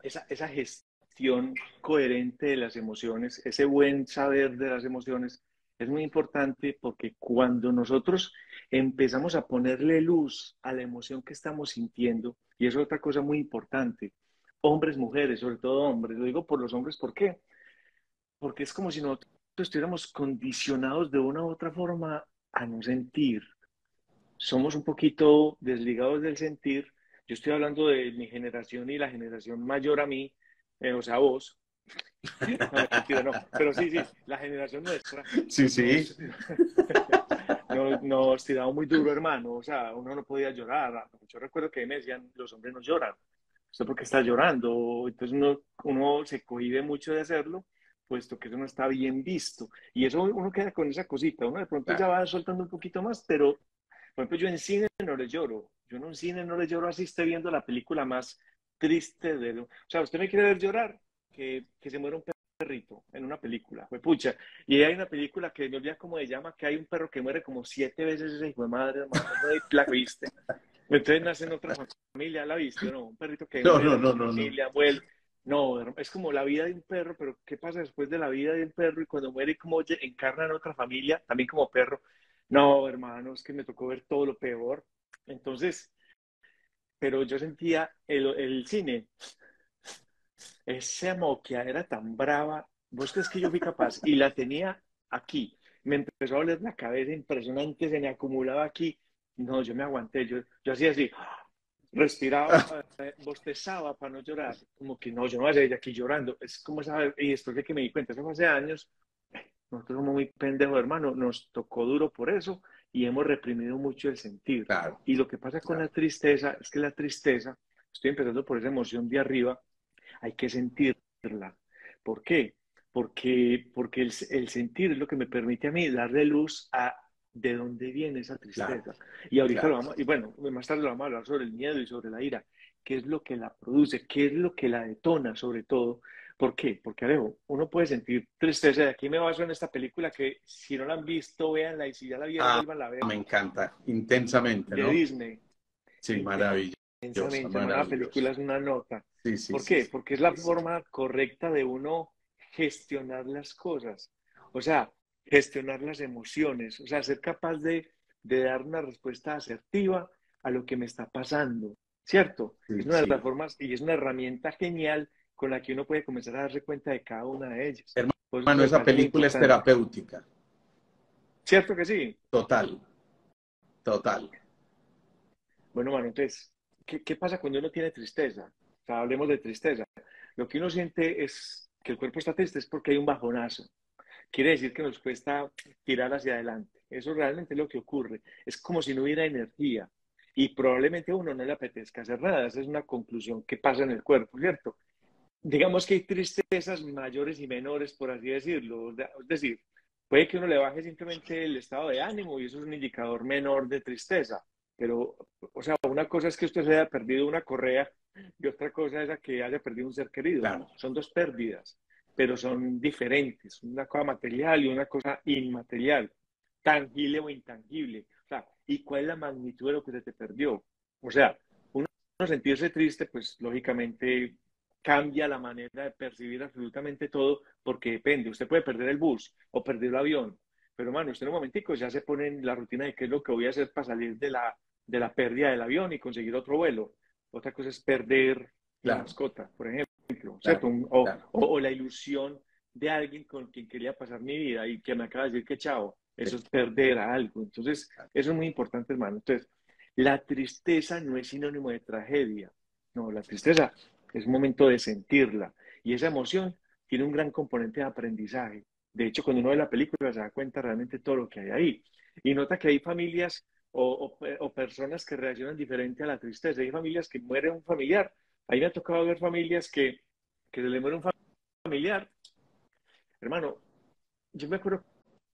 Speaker 2: esa gestión coherente de las emociones, ese buen saber de las emociones, es muy importante porque cuando nosotros empezamos a ponerle luz a la emoción que estamos sintiendo, y eso es otra cosa muy importante, hombres, mujeres, sobre todo hombres, lo digo por los hombres, ¿por qué? Porque es como si nosotros estuviéramos condicionados de una u otra forma a no sentir. Somos un poquito desligados del sentir. Yo estoy hablando de mi generación y la generación mayor a mí, o sea, vos. No, mentira, no. Pero sí, sí, la generación nuestra
Speaker 1: Sí, sí.
Speaker 2: nos, nos tiraba muy duro, hermano. O sea, uno no podía llorar. Yo recuerdo que me decían, los hombres no lloran. ¿Usted por qué está llorando? Entonces uno se cohíbe mucho de hacerlo, puesto que eso no está bien visto. Y eso uno queda con esa cosita. Uno de pronto ya
Speaker 1: Claro.
Speaker 2: va soltando un poquito más, pero por ejemplo, yo en cine no le lloro. Yo en cine no le lloro así esté viendo la película más triste de... O sea, usted me quiere ver llorar, que se muera un perrito en una película. Pues pucha. Y hay una película que me olvida cómo se llama, que hay un perro que muere como 7 veces ese hijo de madre, hermano. No la viste. Entonces nace en otra familia, ¿la viste o no? Un perrito que
Speaker 1: No,
Speaker 2: muere en
Speaker 1: no,
Speaker 2: otra
Speaker 1: no, no, no.
Speaker 2: familia, vuelve. No, es como la vida de un perro, pero ¿qué pasa después de la vida de un perro y cuando muere y cómo encarna en otra familia, también como perro? No, hermano, es que me tocó ver todo lo peor. Entonces, pero yo sentía el cine, esa moquea era tan brava. ¿Vos crees que yo fui capaz? Y la tenía aquí. Me empezó a doler la cabeza impresionante, se me acumulaba aquí. No, yo me aguanté. Yo hacía así, respiraba, bostezaba para no llorar. Como que no, yo no voy a seguir aquí llorando. Es como saber, y después de que me di cuenta, eso fue hace años, nosotros somos muy pendejos, hermano. Nos tocó duro por eso y hemos reprimido mucho el sentir.
Speaker 1: Claro,
Speaker 2: Y lo que pasa con la
Speaker 1: claro,
Speaker 2: tristeza es que la tristeza, estoy empezando por esa emoción de arriba, hay que sentirla. ¿Por qué? Porque el sentir es lo que me permite a mí darle luz a de dónde viene esa
Speaker 1: claro,
Speaker 2: tristeza. Y ahorita lo
Speaker 1: claro.
Speaker 2: vamos, y bueno, más tarde lo vamos a hablar sobre el miedo y sobre la ira. ¿Qué es lo que la produce? ¿Qué es lo que la detona sobre todo? ¿Por qué? Porque, Alejo, uno puede sentir tristeza. De aquí me baso en esta película que si no la han visto, véanla, y si ya la vieron,
Speaker 1: Ah,
Speaker 2: vuelvan a ver,
Speaker 1: me encanta, intensamente,
Speaker 2: de
Speaker 1: ¿no?
Speaker 2: Disney.
Speaker 1: Sí, maravillosa,
Speaker 2: Intensamente, hermano, la película
Speaker 1: maravillosa.
Speaker 2: es una nota.
Speaker 1: Sí, sí,
Speaker 2: ¿Por
Speaker 1: sí,
Speaker 2: qué?
Speaker 1: sí,
Speaker 2: Porque es la
Speaker 1: sí, sí.
Speaker 2: forma correcta de uno gestionar las cosas. O sea, gestionar las emociones. O sea, ser capaz de dar una respuesta asertiva a lo que me está pasando. ¿Cierto? Es
Speaker 1: Sí,
Speaker 2: una de las
Speaker 1: sí.
Speaker 2: formas y es una herramienta genial con la que uno puede comenzar a darse cuenta de cada una de ellas. Por eso
Speaker 1: Hermano,
Speaker 2: me
Speaker 1: esa
Speaker 2: parece muy
Speaker 1: película es
Speaker 2: importante.
Speaker 1: terapéutica,
Speaker 2: ¿Cierto que sí?
Speaker 1: total, total.
Speaker 2: Bueno, mano, entonces, ¿qué pasa cuando uno tiene tristeza? O sea, hablemos de tristeza. Lo que uno siente es que el cuerpo está triste es porque hay un bajonazo. Quiere decir que nos cuesta tirar hacia adelante. Eso realmente es lo que ocurre. Es como si no hubiera energía y probablemente a uno no le apetezca hacer nada. Esa es una conclusión que pasa en el cuerpo, ¿cierto? Digamos que hay tristezas mayores y menores, por así decirlo. Es decir, puede que uno le baje simplemente el estado de ánimo y eso es un indicador menor de tristeza. Pero, o sea, una cosa es que usted se haya perdido una correa y otra cosa es a que haya perdido un ser querido.
Speaker 1: Claro.
Speaker 2: Son dos pérdidas, pero son diferentes. Una cosa material y una cosa inmaterial, tangible o intangible. O sea, ¿y cuál es la magnitud de lo que se te perdió? O sea, uno sentirse triste, pues lógicamente cambia la manera de percibir absolutamente todo porque depende. Usted puede perder el bus o perder el avión, pero hermano, usted en un momentico ya se pone en la rutina de qué es lo que voy a hacer para salir de la pérdida del avión y conseguir otro vuelo. Otra cosa es perder mi
Speaker 1: Claro,
Speaker 2: mascota, por ejemplo, ¿cierto?
Speaker 1: claro, claro.
Speaker 2: O la ilusión de alguien con quien quería pasar mi vida y que me acaba de decir que chao.
Speaker 1: Sí,
Speaker 2: Eso es perder a algo. Entonces,
Speaker 1: claro.
Speaker 2: eso es muy importante, hermano. Entonces, la tristeza no es sinónimo de tragedia. No, la tristeza es un momento de sentirla. Y esa emoción tiene un gran componente de aprendizaje. De hecho, cuando uno ve la película se da cuenta realmente todo lo que hay ahí. Y nota que hay familias o personas que reaccionan diferente a la tristeza. Hay familias que muere un familiar. Ahí me ha tocado ver familias que se le muere un familiar. Hermano, yo me acuerdo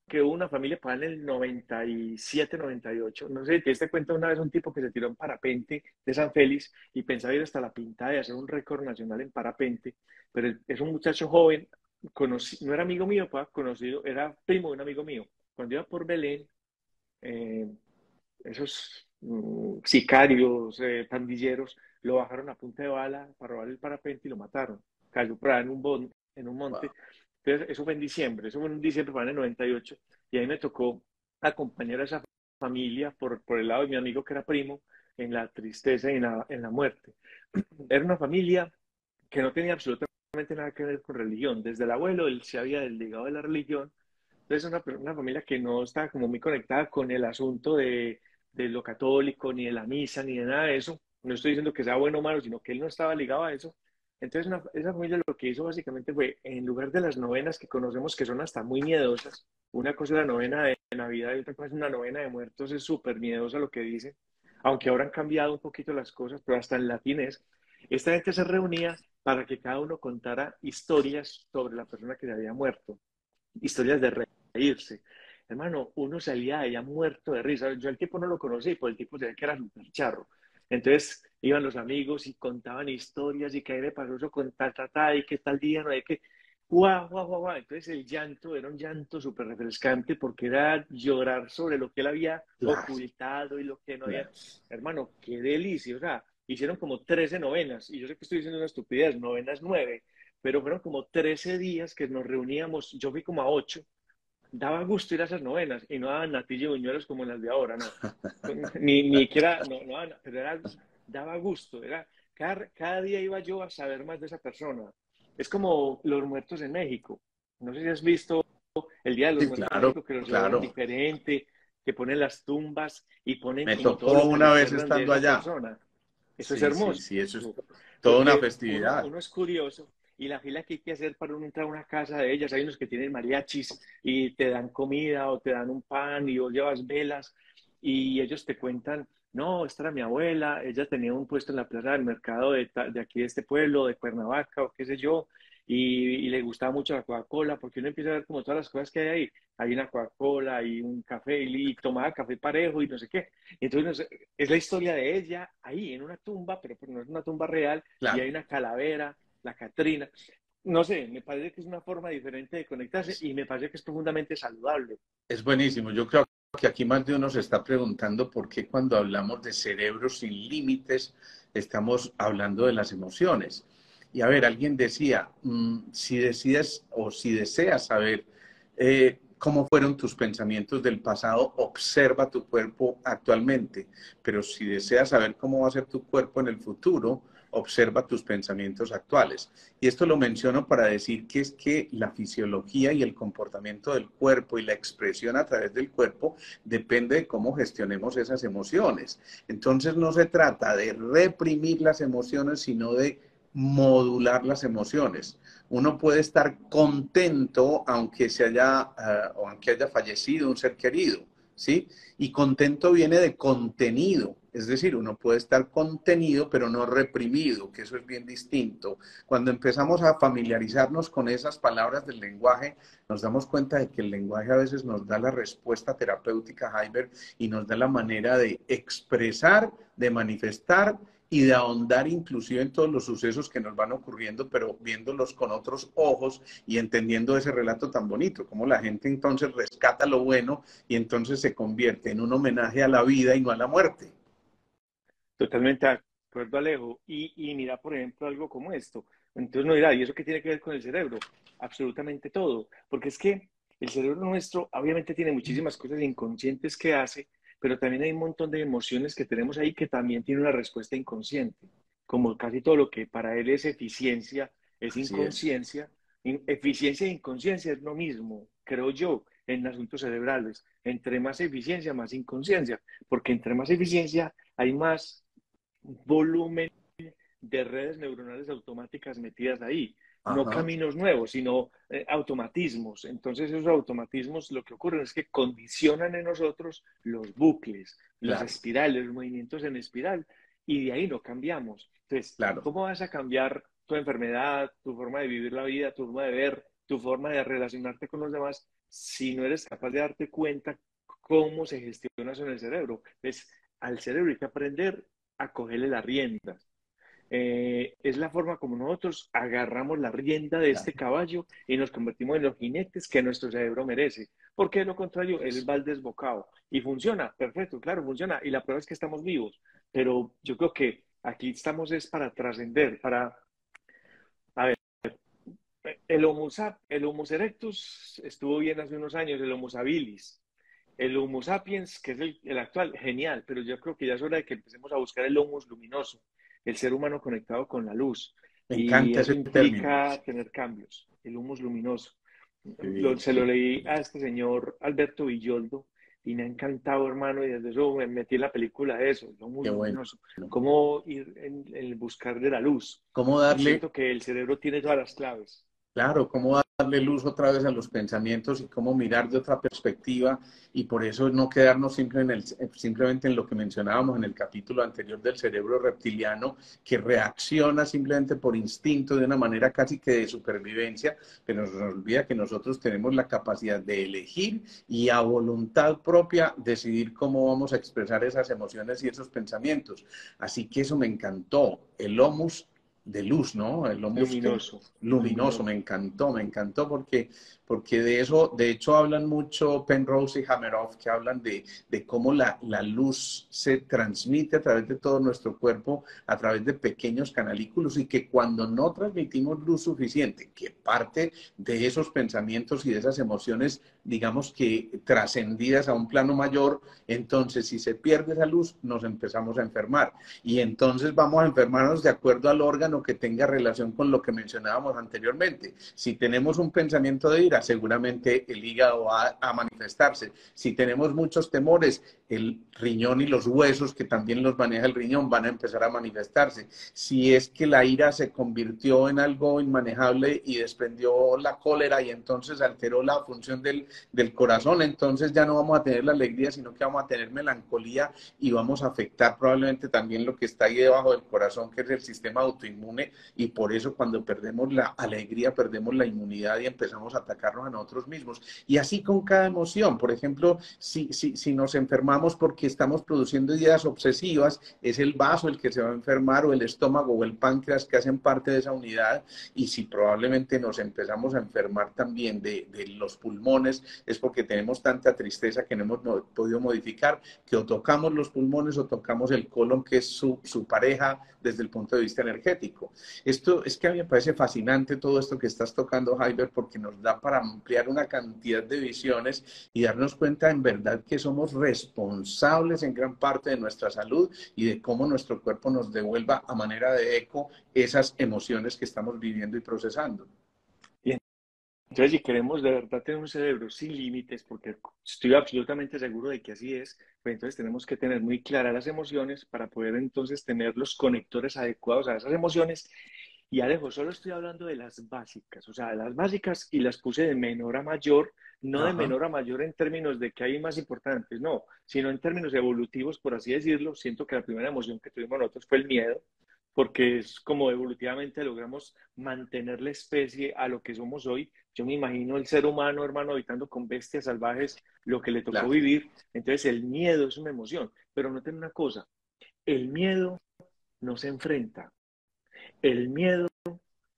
Speaker 2: que hubo una familia para en el 97, 98. No sé, te diste cuenta una vez un tipo que se tiró en parapente de San Félix y pensaba ir hasta la Pintada de hacer un récord nacional en parapente, pero es un muchacho joven, no era amigo mío, conocido, era primo de un amigo mío. Cuando iba por Belén, eh, esos sicarios, pandilleros, lo bajaron a punta de bala para robar el parapente y lo mataron. Cayó por ahí en un monte.
Speaker 1: Wow.
Speaker 2: Entonces, eso fue en diciembre, eso fue en diciembre, fue en el 98, y ahí me tocó acompañar a esa familia por el lado de mi amigo que era primo, en la tristeza y en la muerte. Era una familia que no tenía absolutamente nada que ver con religión. Desde el abuelo, él se había desligado de la religión. Entonces, una familia que no estaba como muy conectada con el asunto de lo católico, ni de la misa, ni de nada de eso. No estoy diciendo que sea bueno o malo, sino que él no estaba ligado a eso. Entonces, esa familia lo que hizo básicamente fue, en lugar de las novenas que conocemos, que son hasta muy miedosas, una cosa es la novena de Navidad y otra cosa es una novena de muertos, es súper miedosa lo que dice, aunque ahora han cambiado un poquito las cosas, pero hasta en latín es. Esta gente se reunía para que cada uno contara historias sobre la persona que se había muerto, historias de reírse. Hermano, uno salía de allá muerto de risa. Yo al tipo no lo conocí, pues el tipo se ve que era súper charro. Entonces iban los amigos y contaban historias y que ahí le pasó eso con ta, y que tal día, no hay que, guau, guau, guau, guau. Entonces el llanto era un llanto súper refrescante porque era llorar sobre lo que él había
Speaker 1: Claro,
Speaker 2: ocultado y lo que no había.
Speaker 1: claro.
Speaker 2: Hermano, qué delicia. O sea, hicieron como 13 novenas y yo sé que estoy diciendo una estupidez, novenas 9, pero fueron como 13 días que nos reuníamos, yo fui como a 8, daba gusto ir a esas novenas y no daban natilla y buñuelos como las de ahora, no. Ni siquiera, no, no daban, pero era daba gusto, era, cada día iba yo a saber más de esa persona. Es como los muertos en México. No sé si has visto el Día de los
Speaker 1: Sí,
Speaker 2: Muertos en
Speaker 1: claro,
Speaker 2: México, que lo celebran
Speaker 1: claro.
Speaker 2: diferente, que ponen las tumbas y ponen
Speaker 1: Me
Speaker 2: como todo
Speaker 1: tocó
Speaker 2: lo que
Speaker 1: una vez
Speaker 2: recuerdan de
Speaker 1: estando
Speaker 2: esa
Speaker 1: allá.
Speaker 2: persona. Eso es
Speaker 1: Sí, sí,
Speaker 2: hermoso,
Speaker 1: sí, eso es toda una
Speaker 2: porque uno,
Speaker 1: festividad.
Speaker 2: uno es curioso y la fila que hay que hacer para uno entrar a una casa de ellas, hay unos que tienen mariachis y te dan comida o te dan un pan y vos llevas velas y ellos te cuentan, no, esta era mi abuela, ella tenía un puesto en la plaza del mercado de aquí de este pueblo, de Cuernavaca o qué sé yo, y le gustaba mucho la Coca-Cola, porque uno empieza a ver como todas las cosas que hay ahí, hay una Coca-Cola, hay un café y tomaba café parejo y no sé qué. Entonces, no sé, es la historia de ella ahí en una tumba, pero pues no es una tumba real, y hay
Speaker 1: Claro,
Speaker 2: una calavera, la Catrina. No sé, me parece que es una forma diferente de conectarse
Speaker 1: es,
Speaker 2: y me parece que es profundamente saludable.
Speaker 1: es buenísimo. Yo creo que aquí más de uno se está preguntando por qué cuando hablamos de cerebros sin límites estamos hablando de las emociones. Y a ver, alguien decía, si decides o si deseas saber cómo fueron tus pensamientos del pasado, observa tu cuerpo actualmente. Pero si deseas saber cómo va a ser tu cuerpo en el futuro, observa tus pensamientos actuales. Y esto lo menciono para decir que es que la fisiología y el comportamiento del cuerpo y la expresión a través del cuerpo depende de cómo gestionemos esas emociones. Entonces no se trata de reprimir las emociones, sino de modular las emociones. Uno puede estar contento aunque se haya o aunque haya fallecido un ser querido, ¿sí? Y contento viene de contenido, es decir, uno puede estar contenido pero no reprimido, que eso es bien distinto. Cuando empezamos a familiarizarnos con esas palabras del lenguaje, nos damos cuenta de que el lenguaje a veces nos da la respuesta terapéutica, Heiber, y nos da la manera de expresar, de manifestar y de ahondar inclusive en todos los sucesos que nos van ocurriendo, pero viéndolos con otros ojos y entendiendo ese relato tan bonito, como la gente entonces rescata lo bueno y entonces se convierte en un homenaje a la vida y no a la muerte.
Speaker 2: Totalmente de acuerdo, Alejo. Y mira, por ejemplo, algo como esto. Entonces no dirá, ¿y eso qué tiene que ver con el cerebro? Absolutamente todo. Porque es que el cerebro nuestro obviamente tiene muchísimas cosas inconscientes que hace, pero también hay un montón de emociones que tenemos ahí que también tienen una respuesta inconsciente. Como casi todo lo que para él es eficiencia, es
Speaker 1: Así es.
Speaker 2: inconsciencia. Eficiencia e inconsciencia es lo mismo, creo yo, en asuntos cerebrales. Entre más eficiencia, más inconsciencia. Porque entre más eficiencia, hay más volumen de redes neuronales automáticas metidas ahí. No
Speaker 1: Ajá,
Speaker 2: caminos nuevos, sino automatismos. Entonces esos automatismos lo que ocurre es que condicionan en nosotros los bucles, las
Speaker 1: claro,
Speaker 2: espirales, los movimientos en espiral, y de ahí no cambiamos. Entonces,
Speaker 1: claro.
Speaker 2: ¿cómo vas a cambiar tu enfermedad, tu forma de vivir la vida, tu forma de ver, tu forma de relacionarte con los demás, si no eres capaz de darte cuenta cómo se gestiona eso en el cerebro? Entonces, al cerebro hay que aprender a cogerle las riendas. Es la forma como nosotros agarramos la rienda de
Speaker 1: Claro.
Speaker 2: este caballo y nos convertimos en los jinetes que nuestro cerebro merece. Porque de lo contrario, él va al desbocado. Y funciona, perfecto, claro, funciona. Y la prueba es que estamos vivos. Pero yo creo que aquí estamos es para trascender, para... A ver, el Homo erectus estuvo bien hace unos años, el Homo habilis. El Homo sapiens, que es el actual, genial, pero yo creo que ya es hora de que empecemos a buscar el Homo luminoso, el ser humano conectado con la luz.
Speaker 1: Me
Speaker 2: Y
Speaker 1: encanta
Speaker 2: eso
Speaker 1: ese término.
Speaker 2: implica tener cambios, el humus luminoso.
Speaker 1: Qué bien,
Speaker 2: Se lo
Speaker 1: qué
Speaker 2: leí a este señor Alberto Villoldo y me ha encantado, hermano, y desde eso me metí en la película de eso, el humus
Speaker 1: qué bueno.
Speaker 2: luminoso. Cómo ir en el buscar de la luz.
Speaker 1: ¿Cómo
Speaker 2: Y
Speaker 1: darle
Speaker 2: siento que el cerebro tiene todas las claves.
Speaker 1: Claro, cómo darle luz otra vez a los pensamientos y cómo mirar de otra perspectiva y por eso no quedarnos simplemente en lo que mencionábamos en el capítulo anterior del cerebro reptiliano que reacciona simplemente por instinto de una manera casi que de supervivencia, pero nos olvida que nosotros tenemos la capacidad de elegir y a voluntad propia decidir cómo vamos a expresar esas emociones y esos pensamientos. Así que eso me encantó, el homus de luz, ¿no? El homus que
Speaker 2: Luminoso,
Speaker 1: luminoso,
Speaker 2: luminoso.
Speaker 1: me encantó porque porque de eso, de hecho, hablan mucho Penrose y Hameroff, que hablan de cómo la luz se transmite a través de todo nuestro cuerpo, a través de pequeños canalículos, y que cuando no transmitimos luz suficiente, que parte de esos pensamientos y de esas emociones, digamos que trascendidas a un plano mayor, entonces si se pierde esa luz, nos empezamos a enfermar. Y entonces vamos a enfermarnos de acuerdo al órgano que tenga relación con lo que mencionábamos anteriormente. Si tenemos un pensamiento de ira, seguramente el hígado va a manifestarse. Si tenemos muchos temores, el riñón y los huesos, que también los maneja el riñón, van a empezar a manifestarse. Si es que la ira se convirtió en algo inmanejable y desprendió la cólera y entonces alteró la función del corazón, entonces ya no vamos a tener la alegría, sino que vamos a tener melancolía y vamos a afectar probablemente también lo que está ahí debajo del corazón, que es el sistema autoinmune, y por eso cuando perdemos la alegría, perdemos la inmunidad y empezamos a atacarnos a nosotros mismos. Y así con cada emoción. Por ejemplo, si nos enfermamos porque estamos produciendo ideas obsesivas, es el vaso el que se va a enfermar, o el estómago o el páncreas, que hacen parte de esa unidad. Y si probablemente nos empezamos a enfermar también de los pulmones, es porque tenemos tanta tristeza que no hemos podido modificar, que o tocamos los pulmones o tocamos el colon, que es su pareja desde el punto de vista energético. Esto es que a mí me parece fascinante todo esto que estás tocando, Jaiber, porque nos da para ampliar una cantidad de visiones y darnos cuenta en verdad que somos responsables en gran parte de nuestra salud y de cómo nuestro cuerpo nos devuelva a manera de eco esas emociones que estamos viviendo y procesando.
Speaker 2: Y entonces, si queremos de verdad tener un cerebro sin límites, porque estoy absolutamente seguro de que así es, pues entonces tenemos que tener muy claras las emociones para poder entonces tener los conectores adecuados a esas emociones. Y Alejo, solo estoy hablando de las básicas, o sea, de las básicas, y las puse de menor a mayor, no de
Speaker 1: Ajá,
Speaker 2: menor a mayor en términos de que hay más importantes, no, sino en términos evolutivos, por así decirlo. Siento que la primera emoción que tuvimos nosotros fue el miedo, porque es como evolutivamente logramos mantener la especie a lo que somos hoy. Yo me imagino el ser humano, hermano, habitando con bestias salvajes, lo que le tocó
Speaker 1: claro,
Speaker 2: vivir. Entonces el miedo es una emoción, pero noten una cosa, el miedo no se enfrenta, el miedo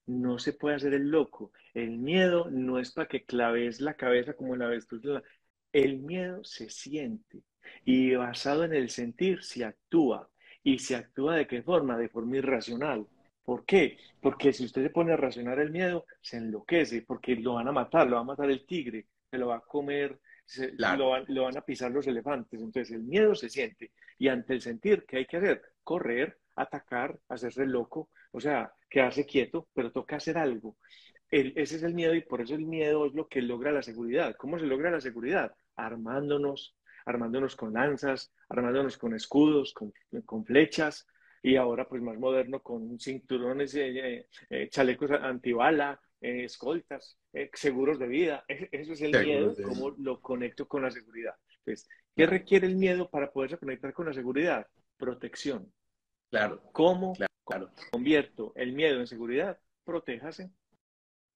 Speaker 2: no se puede hacer el loco, el miedo no es para que claves la cabeza como la avestruz. El miedo se siente y basado en el sentir se actúa. ¿Y se actúa de qué forma? De forma irracional. ¿Por qué? Porque si usted se pone a racionar el miedo, se enloquece, porque lo van a matar, lo va a matar el tigre, se lo va a comer,
Speaker 1: claro,
Speaker 2: lo van a pisar los elefantes. Entonces el miedo se siente y ante el sentir, ¿qué hay que hacer? Correr, atacar, hacerse el loco, o sea, quedarse quieto, pero toca hacer algo. Ese es el miedo, y por eso el miedo es lo que logra la seguridad. ¿Cómo se logra la seguridad? Armándonos, armándonos con lanzas, armándonos con escudos, con flechas, y ahora pues más moderno con cinturones, chalecos antibala, escoltas, seguros de vida. Eso es el
Speaker 1: seguros
Speaker 2: miedo,
Speaker 1: de
Speaker 2: cómo
Speaker 1: ello.
Speaker 2: lo conecto con la seguridad. Entonces, ¿qué
Speaker 1: Claro,
Speaker 2: requiere el miedo para poderse conectar con la seguridad? Protección.
Speaker 1: claro,
Speaker 2: ¿Cómo
Speaker 1: claro.
Speaker 2: convierto el miedo en seguridad? Protéjase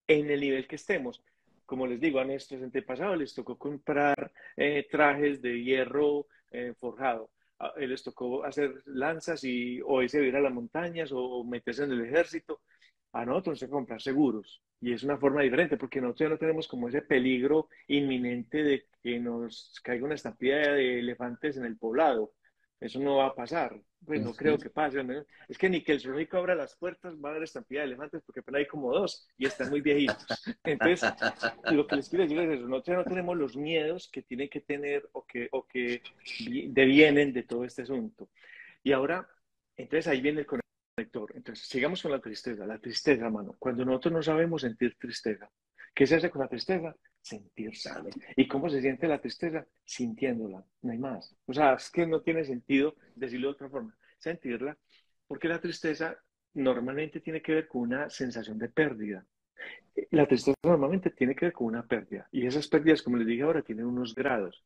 Speaker 2: en el nivel que estemos. Como les digo, a nuestros antepasados les tocó comprar trajes de hierro forjado. Les tocó hacer lanzas o irse a vivir a las montañas o meterse en el ejército. A nosotros nos toca comprar seguros. Y es una forma diferente porque nosotros ya no tenemos como ese peligro inminente de que nos caiga una estampida de elefantes en el poblado. Eso no va a pasar. Pues no creo
Speaker 1: Ujú.
Speaker 2: que pase, ¿no? Es que ni que el zoológico abra las puertas va a haber estampida de elefantes, porque apenas hay como dos y están muy viejitos. Entonces, lo que les quiero decir es eso: nosotros no tenemos los miedos que tienen que tener o que devienen de todo este asunto. Y ahora, entonces ahí viene el conector. Entonces, sigamos con la tristeza. La tristeza, hermano. Cuando nosotros no sabemos sentir tristeza, ¿qué se hace con la tristeza? Sentirse.
Speaker 1: Claro,
Speaker 2: ¿Y cómo se siente la tristeza? Sintiéndola. No hay más. O sea, es que no tiene sentido decirlo de otra forma. Sentirla, porque la tristeza normalmente tiene que ver con una sensación de pérdida. La tristeza normalmente tiene que ver con una pérdida, y esas pérdidas, como les dije ahora, tienen unos grados.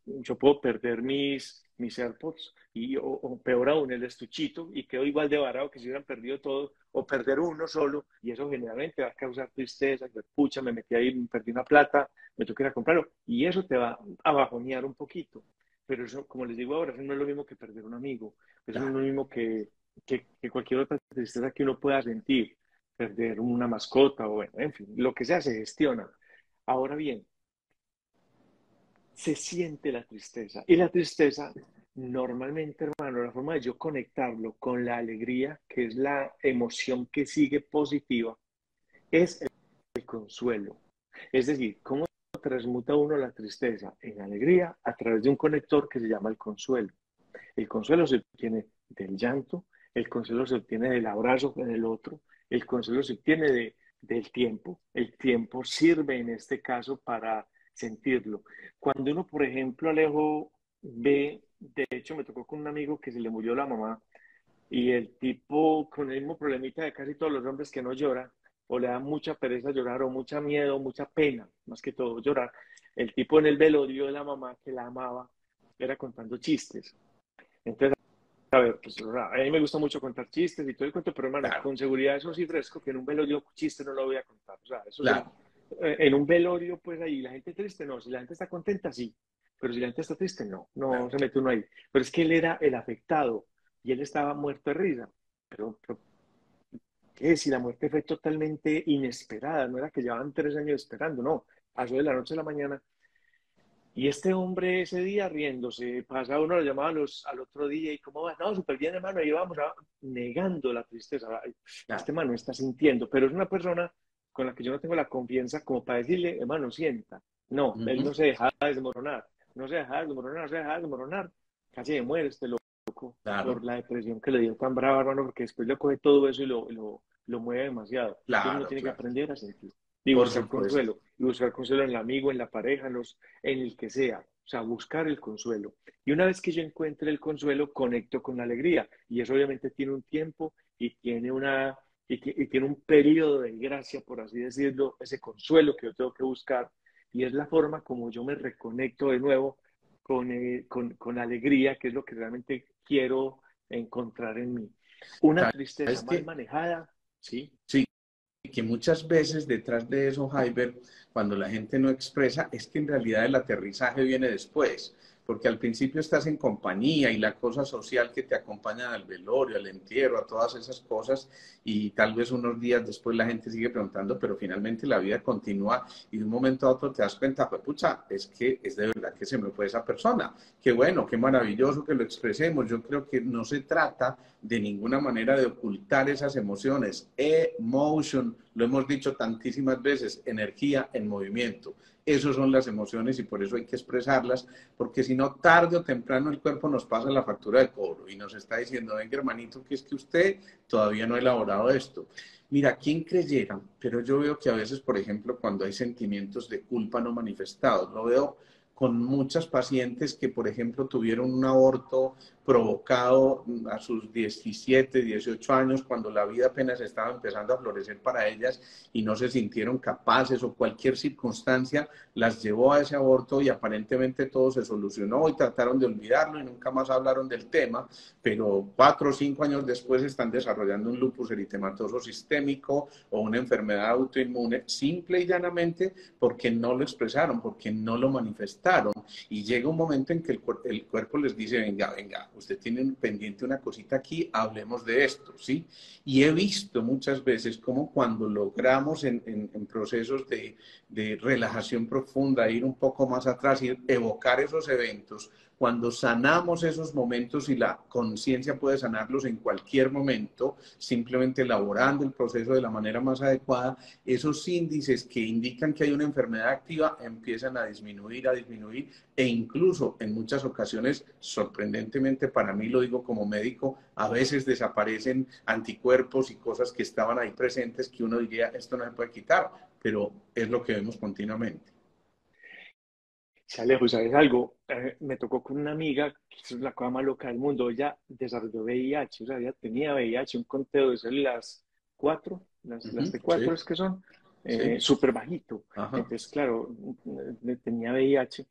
Speaker 2: Yo puedo perder mis AirPods o peor aún el estuchito, y quedo igual de varado que si hubieran perdido todo, o perder uno solo, y eso generalmente va a causar tristeza, que pucha, me metí ahí, me perdí una plata, me tengo que ir a comprarlo, y eso te va a bajonear un poquito. Pero eso, como les digo ahora, eso no es lo mismo que perder un amigo, eso no es lo
Speaker 1: claro.
Speaker 2: mismo que cualquier otra tristeza que uno pueda sentir, perder una mascota o bueno, en fin, lo que sea se gestiona. Ahora bien, se siente la tristeza. Y la tristeza, normalmente, hermano, la forma de yo conectarlo con la alegría, que es la emoción que sigue positiva, es el consuelo. Es decir, cómo transmuta uno la tristeza en alegría a través de un conector que se llama el consuelo. El consuelo se obtiene del llanto, el consuelo se obtiene del abrazo con el otro, el consuelo se obtiene del tiempo. El tiempo sirve en este caso para sentirlo. Cuando uno, por ejemplo, Alejo, ve, de hecho me tocó con un amigo que se le murió la mamá y el tipo con el mismo problemita de casi todos los hombres que no llora, o le da mucha pereza llorar, o mucha miedo, mucha pena, más que todo llorar. El tipo en el velorio de la mamá que la amaba era contando chistes. Entonces, a ver, pues a mí me gusta mucho contar chistes y todo el cuento, pero hermano,
Speaker 1: Claro,
Speaker 2: con seguridad eso sí fresco, que en un velorio chiste no lo voy a contar. O sea, eso es
Speaker 1: claro,
Speaker 2: en un velorio, pues ahí la gente triste, no. Si la gente está contenta, sí. Pero si la gente está triste, no. No
Speaker 1: claro.
Speaker 2: se mete uno ahí. Pero es que él era el afectado y él estaba muerto de risa. Pero ¿qué? Si la muerte fue totalmente inesperada, no era que llevaban 3 años esperando, no. Pasó de la noche a la mañana. Y este hombre ese día riéndose, pasaba uno, lo llamaba al otro día y cómo va, no, súper bien hermano, ahí vamos, negando la tristeza. Ay,
Speaker 1: Claro.
Speaker 2: este hermano está sintiendo, pero es una persona con la que yo no tengo la confianza como para decirle, hermano, sienta. No, él
Speaker 1: Ujú.
Speaker 2: no se dejaba desmoronar, no se dejaba desmoronar, no se dejaba desmoronar. Casi se muere este loco
Speaker 1: Claro,
Speaker 2: por la depresión que le dio tan brava, hermano, porque después le coge todo eso y lo mueve demasiado. Entonces uno
Speaker 1: claro,
Speaker 2: tiene que
Speaker 1: claro.
Speaker 2: aprender a sentir y
Speaker 1: Por
Speaker 2: buscar
Speaker 1: supuesto.
Speaker 2: consuelo, y buscar consuelo en el amigo, en la pareja, en el que sea, o sea, buscar el consuelo. Y una vez que yo encuentre el consuelo, conecto con la alegría. Y eso obviamente tiene un tiempo y tiene y tiene un periodo de gracia, por así decirlo, ese consuelo que yo tengo que buscar. Y es la forma como yo me reconecto de nuevo con alegría, que es lo que realmente quiero encontrar en mí. Una tristeza
Speaker 1: ¿Sabes
Speaker 2: mal
Speaker 1: qué?
Speaker 2: manejada, sí,
Speaker 1: Sí, que muchas veces detrás de eso, Hyber, cuando la gente no expresa, es que en realidad el aterrizaje viene después, porque al principio estás en compañía y la cosa social que te acompaña al velorio, al entierro, a todas esas cosas, y tal vez unos días después la gente sigue preguntando, pero finalmente la vida continúa y de un momento a otro te das cuenta, pues pucha, es que es de verdad que se me fue esa persona. Qué bueno, qué maravilloso que lo expresemos. Yo creo que no se trata de ninguna manera de ocultar esas emociones. Emotion, lo hemos dicho tantísimas veces, energía en movimiento. Esas son las emociones y por eso hay que expresarlas, porque si no, tarde o temprano el cuerpo nos pasa la factura de cobro y nos está diciendo, venga hermanito, que es que usted todavía no ha elaborado esto. Mira, ¿quién creyera? Pero yo veo que a veces, por ejemplo, cuando hay sentimientos de culpa no manifestados, lo veo con muchas pacientes que, por ejemplo, tuvieron un aborto provocado a sus 17, 18 años, cuando la vida apenas estaba empezando a florecer para ellas y no se sintieron capaces o cualquier circunstancia las llevó a ese aborto y aparentemente todo se solucionó y trataron de olvidarlo y nunca más hablaron del tema, pero 4 o 5 años después están desarrollando un lupus eritematoso sistémico o una enfermedad autoinmune, simple y llanamente porque no lo expresaron, porque no lo manifestaron. Y llega un momento en que el cuerpo les dice, venga, venga, usted tiene pendiente una cosita aquí, hablemos de esto, ¿sí? Y he visto muchas veces cómo cuando logramos en procesos de relajación profunda, ir un poco más atrás y evocar esos eventos, cuando sanamos esos momentos y la conciencia puede sanarlos en cualquier momento, simplemente elaborando el proceso de la manera más adecuada, esos índices que indican que hay una enfermedad activa empiezan a disminuir e incluso en muchas ocasiones, sorprendentemente para mí, lo digo como médico, a veces desaparecen anticuerpos y cosas que estaban ahí presentes que uno diría, esto no se puede quitar, pero es lo que vemos continuamente.
Speaker 2: se alejo, ¿sabes algo? Me tocó con una amiga, que es la cosa más loca del mundo. Ella desarrolló VIH, o sea, ella tenía VIH, un conteo de células 4, las de 4
Speaker 1: Sí,
Speaker 2: es que son,
Speaker 1: sí,
Speaker 2: súper bajito.
Speaker 1: ajá,
Speaker 2: Entonces, claro, tenía VIH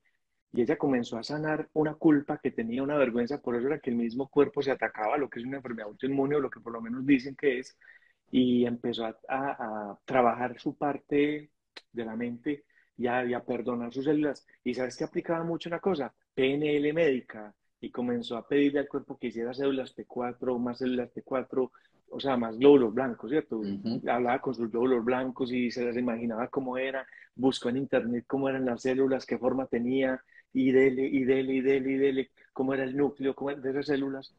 Speaker 2: y ella comenzó a sanar una culpa que tenía, una vergüenza, por eso era que el mismo cuerpo se atacaba a lo que es una enfermedad autoinmune o lo que por lo menos dicen que es, y empezó a trabajar su parte de la mente y a perdonar sus células. Y sabes que aplicaba mucho una cosa, PNL médica, y comenzó a pedirle al cuerpo que hiciera células T4, más células T4, o sea, más glóbulos blancos, ¿cierto?
Speaker 1: Ujú.
Speaker 2: Hablaba con sus glóbulos blancos y se las imaginaba cómo era, buscó en internet cómo eran las células, qué forma tenía, y dele, y dele, y dele, y dele, cómo era el núcleo, cómo era de esas células.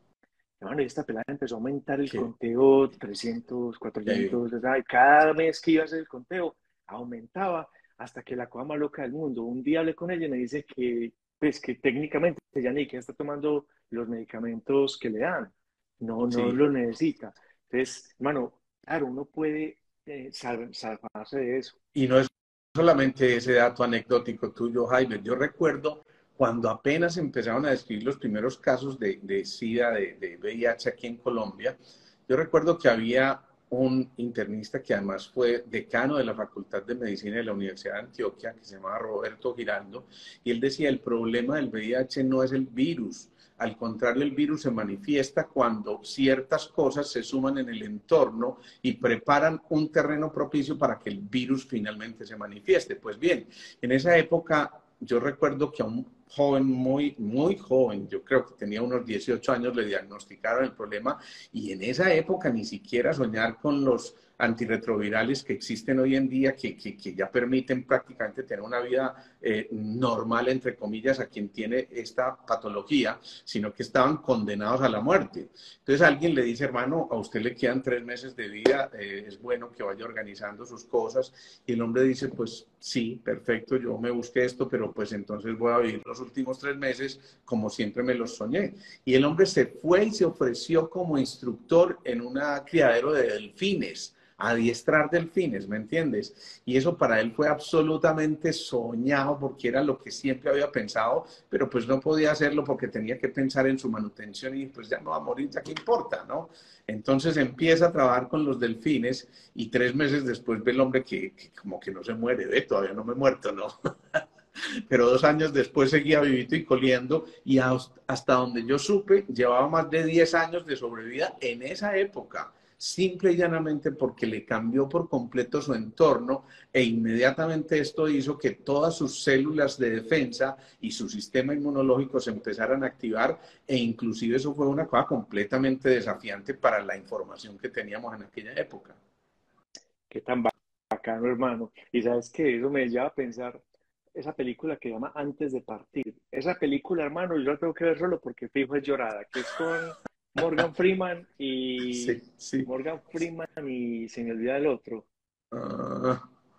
Speaker 2: Bueno, y esta pelada empezó a aumentar el
Speaker 1: Qué,
Speaker 2: conteo 300,
Speaker 1: qué bien.
Speaker 2: 400, ¿verdad? Y cada mes que iba a hacer el conteo aumentaba hasta que la cosa más loca del mundo. Un día hablé con ella y me dice que, pues, que técnicamente ya ni que está tomando los medicamentos que le dan. No, no
Speaker 1: Sí.
Speaker 2: lo necesita. Entonces, hermano, claro, uno puede salvarse de eso.
Speaker 1: Y no es solamente ese dato anecdótico tuyo, Jaime. Yo recuerdo cuando apenas empezaron a describir los primeros casos de SIDA, de VIH aquí en Colombia, yo recuerdo que había un internista que además fue decano de la Facultad de Medicina de la Universidad de Antioquia, que se llamaba Roberto Giraldo, y él decía, el problema del VIH no es el virus, al contrario, el virus se manifiesta cuando ciertas cosas se suman en el entorno y preparan un terreno propicio para que el virus finalmente se manifieste. Pues bien, en esa época yo recuerdo que a un joven muy joven, yo creo que tenía unos 18 años, le diagnosticaron el problema y en esa época ni siquiera soñar con los antirretrovirales que existen hoy en día, que ya permiten prácticamente tener una vida normal, entre comillas, a quien tiene esta patología, sino que estaban condenados a la muerte. Entonces alguien le dice, hermano, a usted le quedan 3 meses de vida, es bueno que vaya organizando sus cosas. Y el hombre dice, pues sí, perfecto, yo me busqué esto, pero pues entonces voy a vivir los últimos 3 meses como siempre me los soñé. Y el hombre se fue y se ofreció como instructor en un criadero de delfines, a adiestrar delfines, ¿me entiendes? Y eso para él fue absolutamente soñado porque era lo que siempre había pensado, pero pues no podía hacerlo porque tenía que pensar en su manutención y pues ya no va a morir, ya qué importa, ¿no? Entonces empieza a trabajar con los delfines y 3 meses después ve el hombre que como que no se muere, ve, todavía no me he muerto, ¿no? Pero 2 años después seguía vivito y coliendo y hasta donde yo supe, llevaba más de 10 años de sobrevida en esa época, simple y llanamente porque le cambió por completo su entorno e inmediatamente esto hizo que todas sus células de defensa y su sistema inmunológico se empezaran a activar e inclusive eso fue una cosa completamente desafiante para la información que teníamos en aquella época.
Speaker 2: Qué tan bacano, hermano. Y sabes que eso me lleva a pensar esa película que se llama Antes de Partir. Esa película, hermano, yo la tengo que ver solo porque fijo es llorada, que es con Morgan Freeman
Speaker 1: Sí, sí.
Speaker 2: y se me olvida el otro.
Speaker 1: Uh,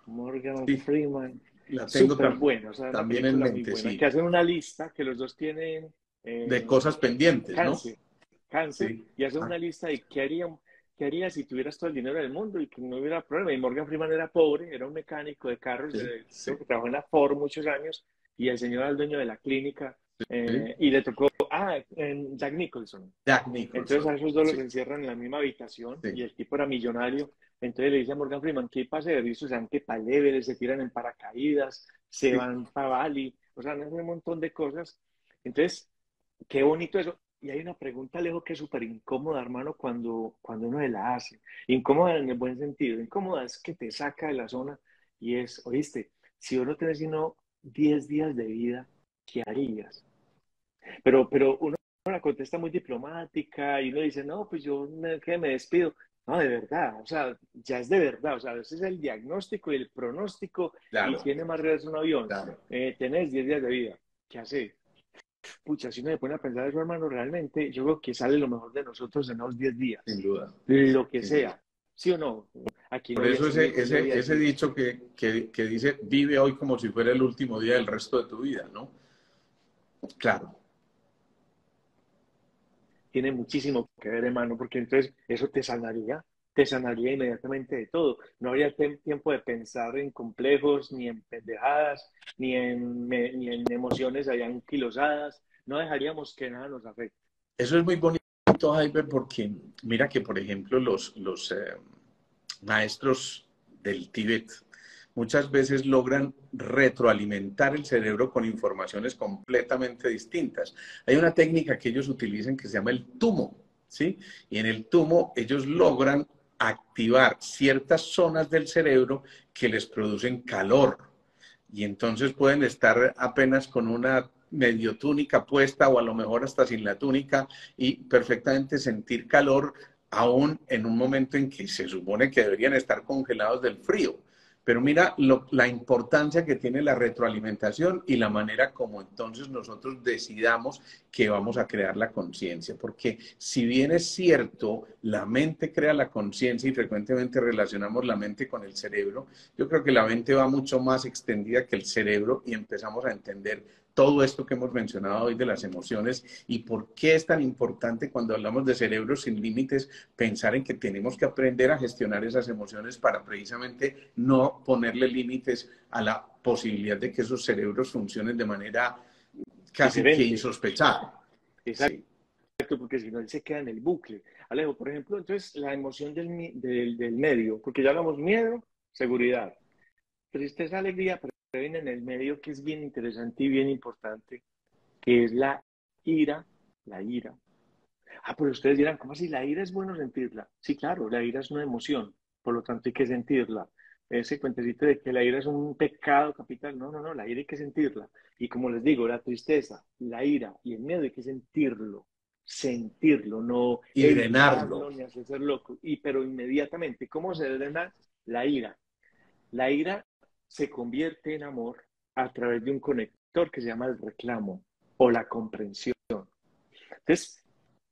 Speaker 2: Morgan
Speaker 1: sí,
Speaker 2: Freeman.
Speaker 1: la tengo
Speaker 2: Súper buena, o sea, una
Speaker 1: también en
Speaker 2: película muy
Speaker 1: mente,
Speaker 2: buena.
Speaker 1: sí.
Speaker 2: Que hacen una lista que los dos tienen
Speaker 1: De cosas pendientes, ¿no?
Speaker 2: cáncer, cáncer,
Speaker 1: Sí.
Speaker 2: y hacen
Speaker 1: Ah,
Speaker 2: una lista de qué harías si tuvieras todo el dinero del mundo y que no hubiera problema. Y Morgan Freeman era pobre, era un mecánico de carros,
Speaker 1: sí,
Speaker 2: creo
Speaker 1: sí,
Speaker 2: que trabajó en la Ford muchos años, y el señor era el dueño de la clínica,
Speaker 1: sí.
Speaker 2: y le tocó, en Jack Nicholson.
Speaker 1: Jack
Speaker 2: Entonces
Speaker 1: Nicholson,
Speaker 2: a esos dos los
Speaker 1: sí,
Speaker 2: encierran en la misma habitación y
Speaker 1: sí,
Speaker 2: el tipo era millonario. Entonces le dice a Morgan Freeman, ¿qué pasa de eso? Se van que para Everest, se tiran en paracaídas, se
Speaker 1: sí.
Speaker 2: van para Bali, o sea, hacen un montón de cosas. Entonces, qué bonito eso. Y hay una pregunta, Alejo, que es súper incómoda, hermano, cuando uno se la hace. Incómoda en el buen sentido. Incómoda es que te saca de la zona y es, oíste, si vos no tenés sino 10 días de vida, ¿qué harías? Pero uno la contesta muy diplomática y uno dice, no, pues me despido. No, de verdad, o sea, ya es de verdad, o sea, ese es el diagnóstico y el pronóstico y
Speaker 1: Claro,
Speaker 2: tiene más redes un avión.
Speaker 1: claro,
Speaker 2: Tenés 10 días de vida. ¿Qué hace? Pucha, si uno se pone a pensar eso, hermano, realmente yo creo que sale lo mejor de nosotros en los 10
Speaker 1: sin
Speaker 2: días,
Speaker 1: duda,
Speaker 2: lo que
Speaker 1: sin duda.
Speaker 2: sea. ¿Sí o no? Aquí no
Speaker 1: Por
Speaker 2: voy a
Speaker 1: eso
Speaker 2: escribir, no le voy a
Speaker 1: ese
Speaker 2: decir.
Speaker 1: dicho que dice, vive hoy como si fuera el último día del resto de tu vida, ¿no? Claro,
Speaker 2: Tiene muchísimo que ver, hermano, porque entonces eso te sanaría inmediatamente de todo. No habría tiempo de pensar en complejos, ni en pendejadas, ni en emociones allá anquilosadas. No dejaríamos que nada nos afecte.
Speaker 1: eso es muy bonito, Jaime, porque mira que, por ejemplo, los maestros del Tíbet muchas veces logran retroalimentar el cerebro con informaciones completamente distintas. Hay una técnica que ellos utilizan que se llama el tumo, ¿sí? Y en el tumo ellos logran activar ciertas zonas del cerebro que les producen calor. Y entonces pueden estar apenas con una medio túnica puesta o a lo mejor hasta sin la túnica y perfectamente sentir calor aún en un momento en que se supone que deberían estar congelados del frío. Pero mira la importancia que tiene la retroalimentación y la manera como entonces nosotros decidamos que vamos a crear la conciencia. Porque si bien es cierto, la mente crea la conciencia y frecuentemente relacionamos la mente con el cerebro, yo creo que la mente va mucho más extendida que el cerebro y empezamos a entender todo esto que hemos mencionado hoy de las emociones y por qué es tan importante cuando hablamos de cerebros sin límites pensar en que tenemos que aprender a gestionar esas emociones para precisamente no ponerle límites a la posibilidad de que esos cerebros funcionen de manera casi que
Speaker 2: Diferente.
Speaker 1: insospechada.
Speaker 2: Exacto,
Speaker 1: Sí,
Speaker 2: porque si no, él se queda en el bucle. Alejo, por ejemplo, entonces la emoción del medio, porque ya hablamos miedo, seguridad, tristeza, alegría, pero viene en el medio que es bien interesante y bien importante, que es la ira, la ira. Ah, pero ustedes dirán, ¿cómo así? ¿La ira es bueno sentirla? Sí, claro, la ira es una emoción, por lo tanto hay que sentirla. Ese cuentecito de que la ira es un pecado capital, no, no, no, la ira hay que sentirla. Y como les digo, la tristeza, la ira y el miedo hay que sentirlo, no
Speaker 1: y
Speaker 2: evitarlo
Speaker 1: drenarlo.
Speaker 2: ni hacerse loco. Pero inmediatamente, ¿cómo se drena la ira? La ira se convierte en amor a través de un conector que se llama el reclamo o la comprensión. Entonces,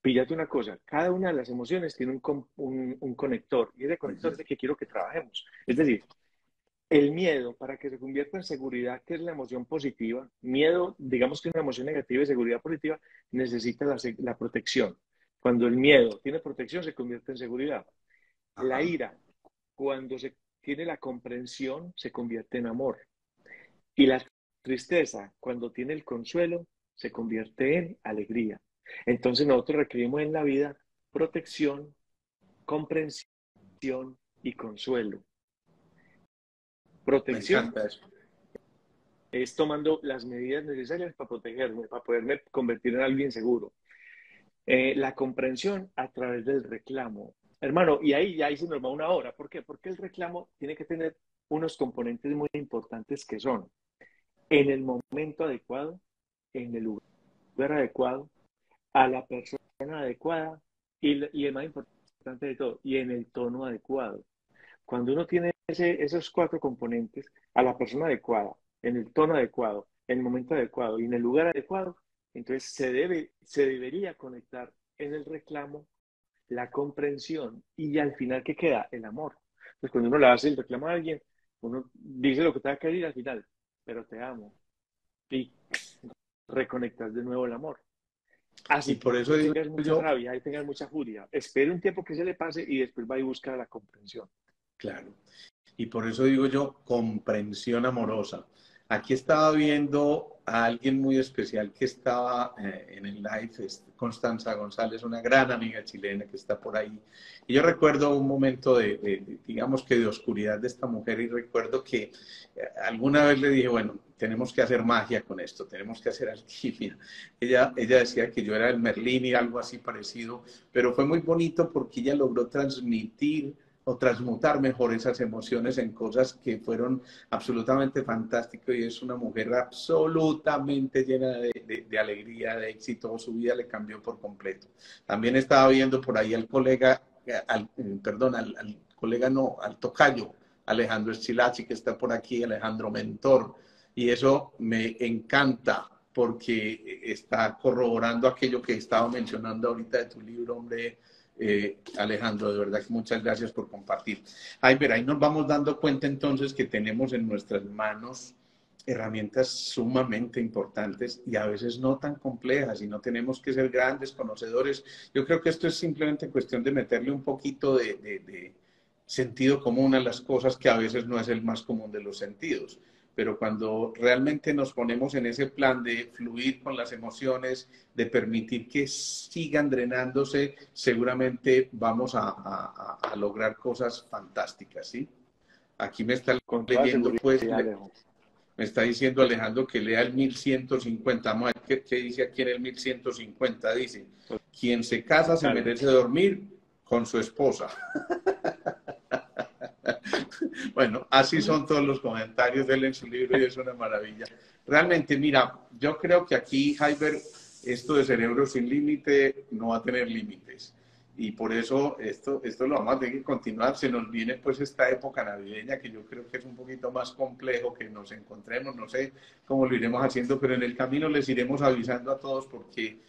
Speaker 2: píllate una cosa, cada una de las emociones tiene un conector y ese conector es el que quiero que trabajemos. Es decir, el miedo para que se convierta en seguridad, que es la emoción positiva, miedo, digamos que es una emoción negativa y seguridad positiva, necesita la protección. Cuando el miedo tiene protección, se convierte en seguridad. La
Speaker 1: Ajá.
Speaker 2: ira, cuando se tiene la comprensión, se convierte en amor. Y la tristeza, cuando tiene el consuelo, se convierte en alegría. Entonces nosotros requerimos en la vida protección, comprensión y consuelo.
Speaker 1: Me
Speaker 2: Protección
Speaker 1: encanta eso.
Speaker 2: es tomando las medidas necesarias para protegerme, para poderme convertir en alguien seguro. La comprensión a través del reclamo. Hermano, y ahí se nos va una hora. ¿Por qué? Porque el reclamo tiene que tener unos componentes muy importantes que son en el momento adecuado, en el lugar adecuado, a la persona adecuada y el más importante de todo, y en el tono adecuado. Cuando uno tiene esos cuatro componentes, a la persona adecuada, en el tono adecuado, en el momento adecuado y en el lugar adecuado, entonces se debería conectar en el reclamo la comprensión y al final, ¿qué queda? El amor. Pues cuando uno le hace el reclamo a alguien, uno dice lo que te va a querer al final, pero te amo. Y reconectas de nuevo el amor.
Speaker 1: Y
Speaker 2: Así
Speaker 1: por eso digo
Speaker 2: tengas mucha
Speaker 1: yo,
Speaker 2: rabia y tengas mucha furia. Espera un tiempo que se le pase y después va y busca la comprensión.
Speaker 1: claro, y por eso digo yo, comprensión amorosa. Aquí estaba viendo a alguien muy especial que estaba en el live, es Constanza González, una gran amiga chilena que está por ahí. Y yo recuerdo un momento digamos que de oscuridad de esta mujer y recuerdo que alguna vez le dije, bueno, tenemos que hacer magia con esto, tenemos que hacer alquimia. Ella decía que yo era el Merlín y algo así parecido, pero fue muy bonito porque ella logró transmitir o transmutar mejor esas emociones en cosas que fueron absolutamente fantásticas y es una mujer absolutamente llena de alegría, de éxito, su vida le cambió por completo. También estaba viendo por ahí al colega, perdón, al colega no, al tocayo, Alejandro Eschilachi, que está por aquí, Alejandro Mentor, y eso me encanta porque está corroborando aquello que estaba mencionando ahorita de tu libro, hombre, Alejandro, de verdad que muchas gracias por compartir. Ay, pero ahí nos vamos dando cuenta entonces que tenemos en nuestras manos herramientas sumamente importantes y a veces no tan complejas y no tenemos que ser grandes conocedores. Yo creo que esto es simplemente cuestión de meterle un poquito de sentido común a las cosas que a veces no es el más común de los sentidos. Pero cuando realmente nos ponemos en ese plan de fluir con las emociones, de permitir que sigan drenándose, seguramente vamos a lograr cosas fantásticas, ¿sí? Aquí me está
Speaker 2: Con toda
Speaker 1: leyendo,
Speaker 2: seguridad,
Speaker 1: pues,
Speaker 2: Alejo.
Speaker 1: me está diciendo Alejandro que lea el 1150. Vamos a ver qué dice aquí en el 1150. Dice, quien se casa se
Speaker 2: Dale.
Speaker 1: merece dormir con su esposa. Bueno, así son todos los comentarios de él en su libro y es una maravilla. Realmente, mira, yo creo que aquí, Jaiber, esto de Cerebro sin Límite no va a tener límites. y por eso esto lo vamos a tener que continuar. Se nos viene pues esta época navideña que yo creo que es un poquito más complejo que nos encontremos, no sé cómo lo iremos haciendo, pero en el camino les iremos avisando a todos porque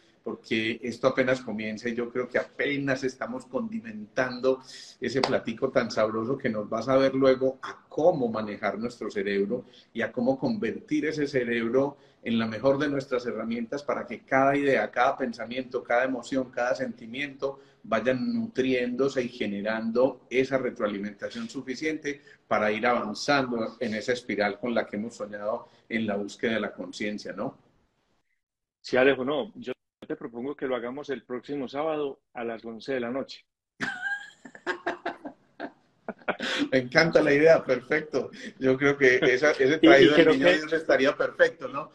Speaker 1: esto apenas comienza y yo creo que apenas estamos condimentando ese platico tan sabroso que nos va a saber luego a cómo manejar nuestro cerebro y a cómo convertir ese cerebro en la mejor de nuestras herramientas para que cada idea, cada pensamiento, cada emoción, cada sentimiento vayan nutriéndose y generando esa retroalimentación suficiente para ir avanzando en esa espiral con la que hemos soñado en la búsqueda de la conciencia, ¿no?
Speaker 2: Sí, Alejo, no, yo te propongo que lo hagamos el próximo sábado a las 11 de la noche.
Speaker 1: Me encanta la idea, perfecto. Yo creo que ese
Speaker 2: Y
Speaker 1: traído
Speaker 2: que
Speaker 1: del
Speaker 2: no
Speaker 1: niño
Speaker 2: quede,
Speaker 1: Dios estaría perfecto, ¿no?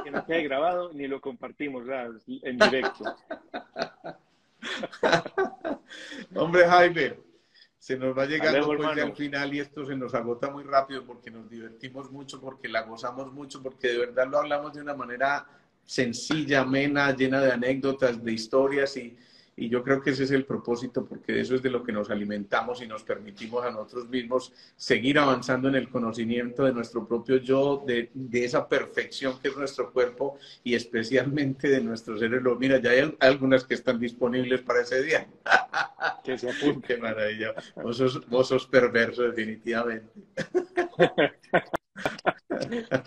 Speaker 2: que no quede grabado ni lo compartimos, ¿verdad? En directo.
Speaker 1: Hombre, Jaime, se nos va
Speaker 2: Alejo,
Speaker 1: llegando pues ya al
Speaker 2: hermano,
Speaker 1: final y esto se nos agota muy rápido porque nos divertimos mucho, porque la gozamos mucho, porque de verdad lo hablamos de una manera sencilla, amena, llena de anécdotas, de historias y yo creo que ese es el propósito porque de eso es de lo que nos alimentamos y nos permitimos a nosotros mismos seguir avanzando en el conocimiento de nuestro propio yo, de esa perfección que es nuestro cuerpo y especialmente de nuestro cerebro. Mira, ya hay algunas que están disponibles para ese día.
Speaker 2: que se apunte.
Speaker 1: Qué maravilla. Vos sos perverso, definitivamente.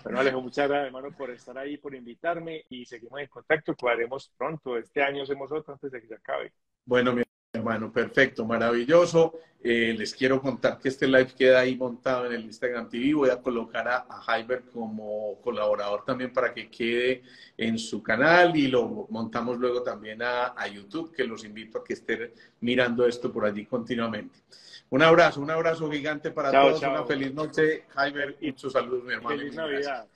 Speaker 2: Bueno, Alejo, muchas gracias, hermano, por estar ahí, por invitarme y seguimos en contacto, que haremos pronto. Este año hacemos otro antes de que se acabe.
Speaker 1: Bueno, mi hermano, perfecto, maravilloso. Les quiero contar que este live queda ahí montado en el Instagram TV. Voy a colocar a Jaiber como colaborador también para que quede en su canal y lo montamos luego también a YouTube, que los invito a que estén mirando esto por allí continuamente. Un abrazo gigante para
Speaker 2: Chao,
Speaker 1: todos, una
Speaker 2: chao.
Speaker 1: feliz noche. Jaiber,
Speaker 2: Y
Speaker 1: muchos saludos, mi hermano, y
Speaker 2: feliz
Speaker 1: mil gracias.
Speaker 2: Navidad.